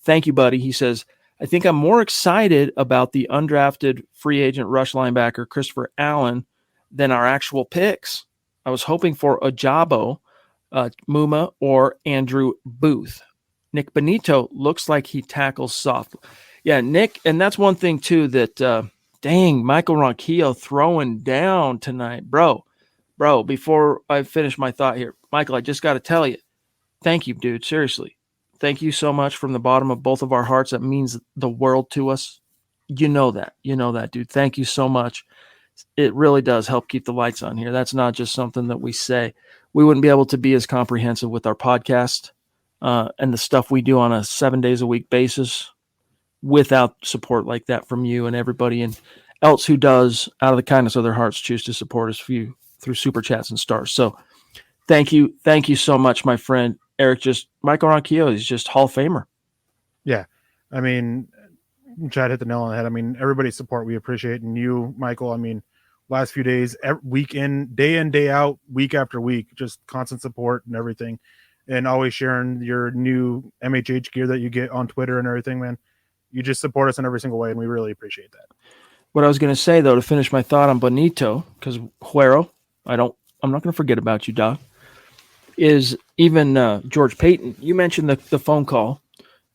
Speaker 1: Thank you, buddy. He says, I think I'm more excited about the undrafted free agent rush linebacker Christopher Allen than our actual picks. I was hoping for Ajabo, Muma, or Andrew Booth. Nick Benito looks like he tackles soft. Yeah, Nick, and that's one thing, too, that, dang, Michael Ronquillo throwing down tonight. Bro, before I finish my thought here, Michael, I just got to tell you, thank you, dude, seriously. Thank you so much from the bottom of both of our hearts. That means the world to us. You know that, dude. Thank you so much. It really does help keep the lights on here. That's not just something that we say. We wouldn't be able to be as comprehensive with our podcast and the stuff we do on a 7 days a week basis without support like that from you and everybody else who does, out of the kindness of their hearts, choose to support us through super chats and stars. So thank you so much, my friend Eric. Michael Ronquillo is just Hall of Famer.
Speaker 3: Yeah, Chad hit the nail on the head. Everybody's support we appreciate, and you, Michael. Last few days, week in, day out, week after week, just constant support and everything, and always sharing your new MHH gear that you get on Twitter and everything, man. You just support us in every single way, and we really appreciate that.
Speaker 1: What I was going to say, though, to finish my thought on Benito, because Huero, I'm not going to forget about you, Doc, is even George Paton. You mentioned the phone call,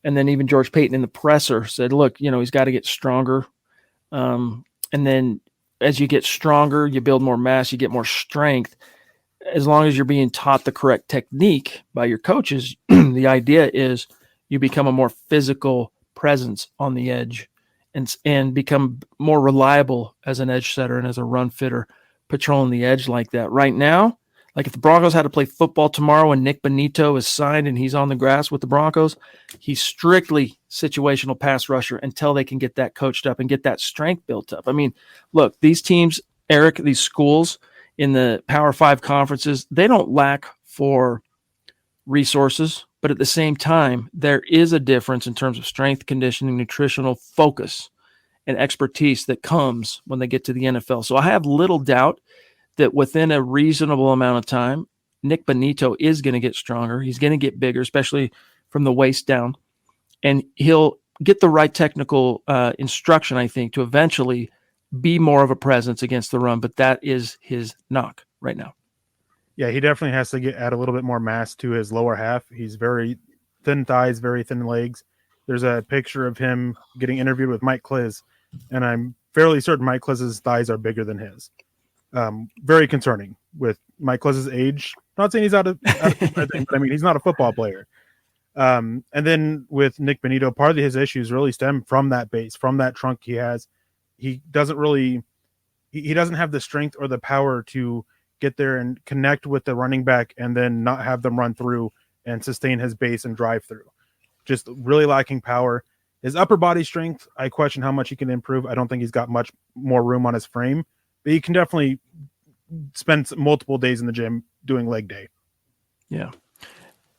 Speaker 1: and then even George Paton in the presser said, look, he's got to get stronger. And then as you get stronger, you build more mass, you get more strength. As long as you're being taught the correct technique by your coaches, the idea is you become a more physical presence on the edge and become more reliable as an edge setter and as a run fitter, patrolling the edge like that. Right now, like if the Broncos had to play football tomorrow and Nick Benito is signed and he's on the grass with the Broncos, he's strictly situational pass rusher until they can get that coached up and get that strength built up. Look, these teams, Eric, these schools in the Power 5 conferences, they don't lack for resources, but at the same time, there is a difference in terms of strength, conditioning, nutritional focus, and expertise that comes when they get to the NFL. So I have little doubt that within a reasonable amount of time, Nick Benito is going to get stronger. He's going to get bigger, especially from the waist down. And he'll get the right technical instruction, I think, to eventually be more of a presence against the run. But that is his knock right now.
Speaker 3: Yeah, he definitely has to add a little bit more mass to his lower half. He's very thin thighs, very thin legs. There's a picture of him getting interviewed with Mike Kliss, and I'm fairly certain Mike Kliss's thighs are bigger than his. Very concerning with Mike Kliss's age. Not saying he's out of thing, but I mean, he's not a football player. And then with Nick Benito, part of his issues really stem from that base, from that trunk he has. He doesn't have the strength or the power to get there and connect with the running back and then not have them run through and sustain his base and drive through. Just really lacking power. His upper body strength, I question how much he can improve. I don't think he's got much more room on his frame, but he can definitely spend multiple days in the gym doing leg day.
Speaker 1: Yeah.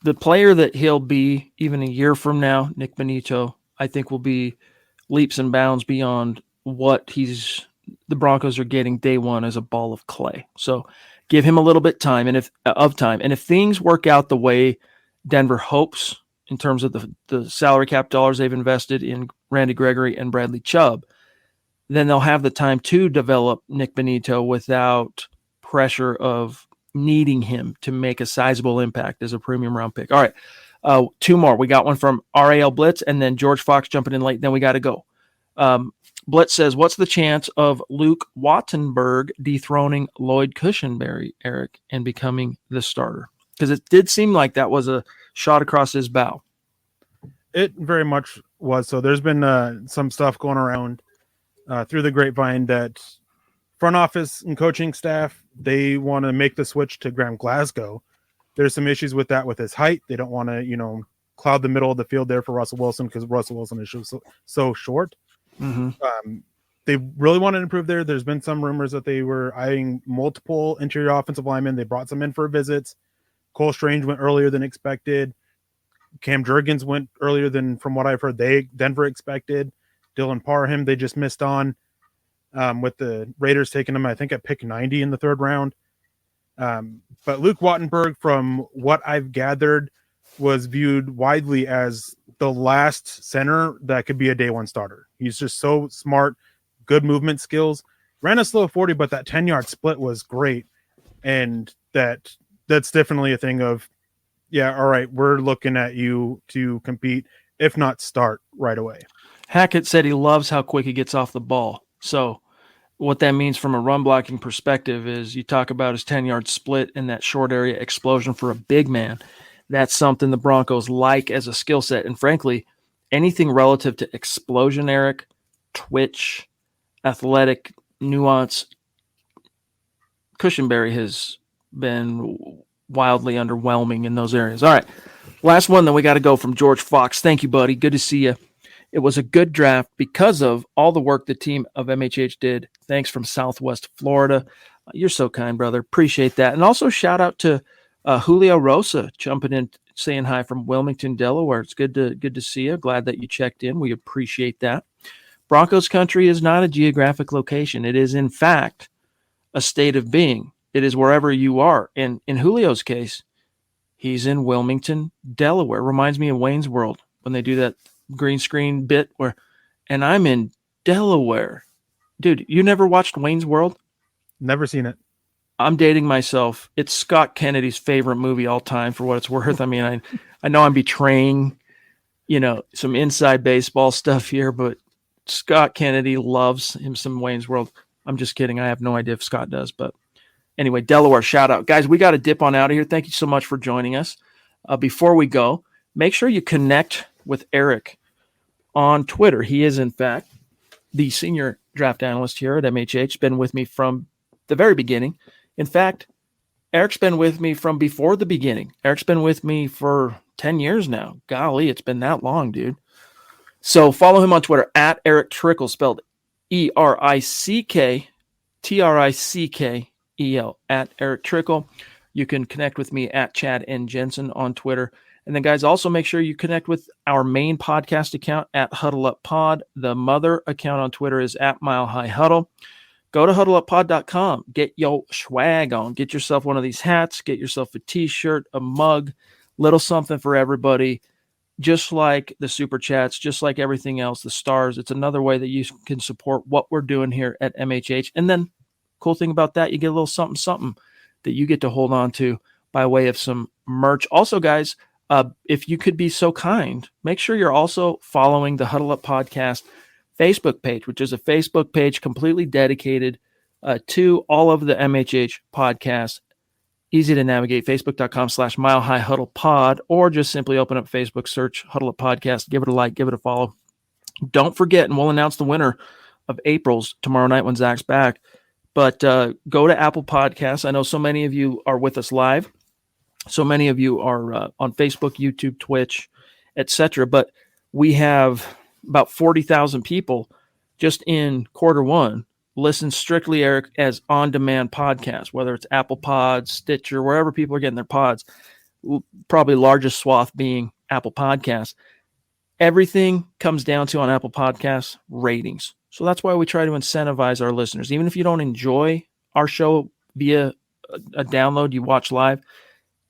Speaker 1: The player that he'll be even a year from now, Nick Benito, I think will be leaps and bounds beyond what the Broncos are getting day one as a ball of clay. So give him a little bit of time. And if things work out the way Denver hopes in terms of the salary cap dollars they've invested in Randy Gregory and Bradley Chubb, then they'll have the time to develop Nick Benito without pressure of needing him to make a sizable impact as a premium round pick. All right. Two more. We got one from RAL Blitz and then George Fox jumping in late. Then we got to go. Blitz says, what's the chance of Luke Wattenberg dethroning Lloyd Cushingberry, Eric, and becoming the starter? Because it did seem like that was a shot across his bow.
Speaker 3: It very much was. So there's been some stuff going around through the grapevine that front office and coaching staff, they want to make the switch to Graham Glasgow. There's some issues with that with his height. They don't want to, cloud the middle of the field there for Russell Wilson because Russell Wilson is so short. Mm-hmm. They really want to improve there. There's been some rumors that they were eyeing multiple interior offensive linemen. They brought some in for visits. Cole Strange went earlier than expected. Cam Jurgens went earlier than, from what I've heard, Denver expected. Dylan Parham, they just missed on with the Raiders taking him, I think, at pick 90 in the third round. But Luke Wattenberg, from what I've gathered, was viewed widely as the last center that could be a day one starter. He's just so smart, good movement skills. Ran a slow 40, but that 10-yard split was great. And that's definitely a thing of, yeah, all right, we're looking at you to compete, if not start right away.
Speaker 1: Hackett said he loves how quick he gets off the ball. So what that means from a run blocking perspective is you talk about his 10-yard split and that short area explosion for a big man. That's something the Broncos like as a skill set. And frankly, anything relative to explosion, Eric, twitch, athletic, nuance, Cushingberry has been wildly underwhelming in those areas. All right, last one, then we got to go from George Fox. Thank you, buddy. Good to see you. It was a good draft because of all the work the team of MHH did. Thanks from Southwest Florida. You're so kind, brother. Appreciate that. And also shout out to Julio Rosa jumping in, saying hi from Wilmington, Delaware. It's good to see you. Glad that you checked in. We appreciate that. Broncos country is not a geographic location. It is, in fact, a state of being. It is wherever you are. And in Julio's case, he's in Wilmington, Delaware. Reminds me of Wayne's World when they do that green screen bit and I'm in Delaware. Dude, you never watched Wayne's World?
Speaker 3: Never seen it.
Speaker 1: I'm dating myself. It's Scott Kennedy's favorite movie all time, for what it's worth. I mean, I know I'm betraying, some inside baseball stuff here, but Scott Kennedy loves him some Wayne's World. I'm just kidding. I have no idea if Scott does, but anyway, Delaware, shout out. Guys, we got to dip on out of here. Thank you so much for joining us. Before we go, make sure you connect with Eric on Twitter. He is, in fact, the senior draft analyst here at MHH. Been with me from the very beginning. In fact, Eric's been with me from before the beginning. Eric's been with me for 10 years now. Golly, it's been that long, dude. So follow him on Twitter at Erick Trickel, spelled ERICKTRICKEL, at Erick Trickel. You can connect with me at Chad and Jensen on Twitter. And then, guys, also make sure you connect with our main podcast account at Huddle Up Pod. The mother account on Twitter is at Mile High Huddle. go to huddleuppod.com. Get your swag on. Get yourself one of these hats. Get yourself a t-shirt, a mug, little something for everybody. Just like the super chats, just like everything else, the stars. It's another way that you can support what we're doing here at MHH. And then cool thing about that, you get a little something that you get to hold on to by way of some merch. Also, guys, if you could be so kind, make sure you're also following the Huddle Up Podcast Facebook page, which is a Facebook page completely dedicated to all of the MHH podcasts. Easy to navigate, facebook.com/Mile High Huddle Pod, or just simply open up Facebook, search Huddle Up Podcast, give it a like, give it a follow. Don't forget, and we'll announce the winner of April's tomorrow night when Zach's back. But go to Apple Podcasts. I know so many of you are with us live. So many of you are on Facebook, YouTube, Twitch, etc. But we have about 40,000 people just in quarter one listen strictly, Eric, as on-demand podcasts, whether it's Apple Pods, Stitcher, wherever people are getting their pods, probably largest swath being Apple Podcasts. Everything comes down to, on Apple Podcasts, ratings. So that's why we try to incentivize our listeners. Even if you don't enjoy our show via a download, you watch live,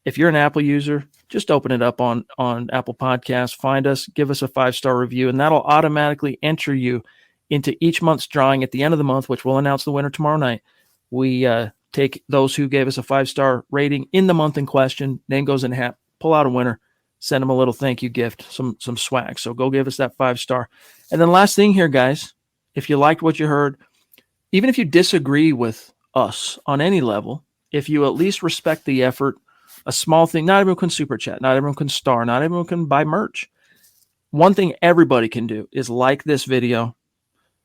Speaker 1: if you're an Apple user, just open it up on Apple Podcasts, find us, give us a 5-star review, and that'll automatically enter you into each month's drawing at the end of the month, which we'll announce the winner tomorrow night. We take those who gave us a 5-star rating in the month in question, name goes in a hat, pull out a winner, send them a little thank you gift, some swag. So go give us that 5-star. And then last thing here, guys, if you liked what you heard, even if you disagree with us on any level, if you at least respect the effort, a small thing, not everyone can super chat, not everyone can star, not everyone can buy merch. One thing everybody can do is like this video.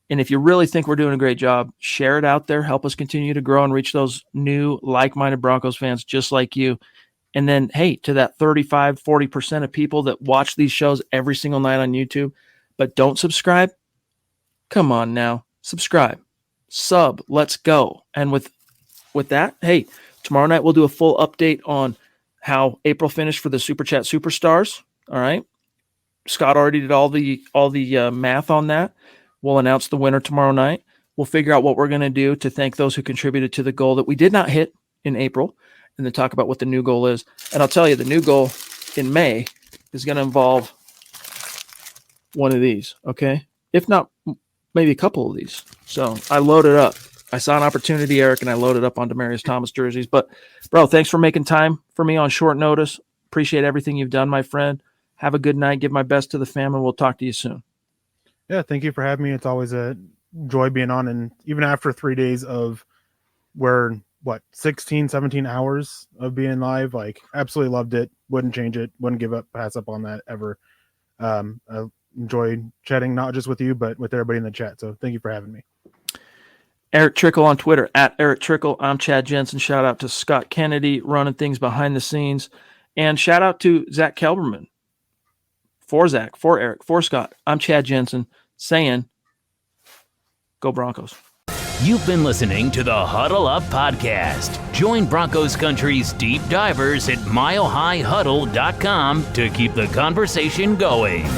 Speaker 1: And if you really think we're doing a great job, share it out there, help us continue to grow and reach those new like-minded Broncos fans just like you. And then, hey, to that 35, 40% of people that watch these shows every single night on YouTube, but don't subscribe, come on now, subscribe, sub, let's go. And with that, hey, tomorrow night we'll do a full update on how April finished for the Super Chat Superstars. All right. Scott already did all the math on that. We'll announce the winner tomorrow night. We'll figure out what we're going to do to thank those who contributed to the goal that we did not hit in April, and then talk about what the new goal is. And I'll tell you, the new goal in May is going to involve one of these. Okay. If not, maybe a couple of these. So I loaded up. I saw an opportunity, Eric, and I loaded up on Demaryius Thomas jerseys. But, bro, thanks for making time for me on short notice. Appreciate everything you've done, my friend. Have a good night. Give my best to the family. We'll talk to you soon.
Speaker 3: Yeah, thank you for having me. It's always a joy being on. And even after 3 days of 16, 17 hours of being live, absolutely loved it. Wouldn't change it. Wouldn't pass up on that ever. I enjoyed chatting, not just with you, but with everybody in the chat. So thank you for having me.
Speaker 1: Erick Trickel on Twitter, at Erick Trickel. I'm Chad Jensen. Shout out to Scott Kennedy running things behind the scenes. And shout out to Zach Kelberman. For Zach, for Eric, for Scott. I'm Chad Jensen saying, go Broncos.
Speaker 2: You've been listening to the Huddle Up Podcast. Join Broncos Country's deep divers at milehighhuddle.com to keep the conversation going.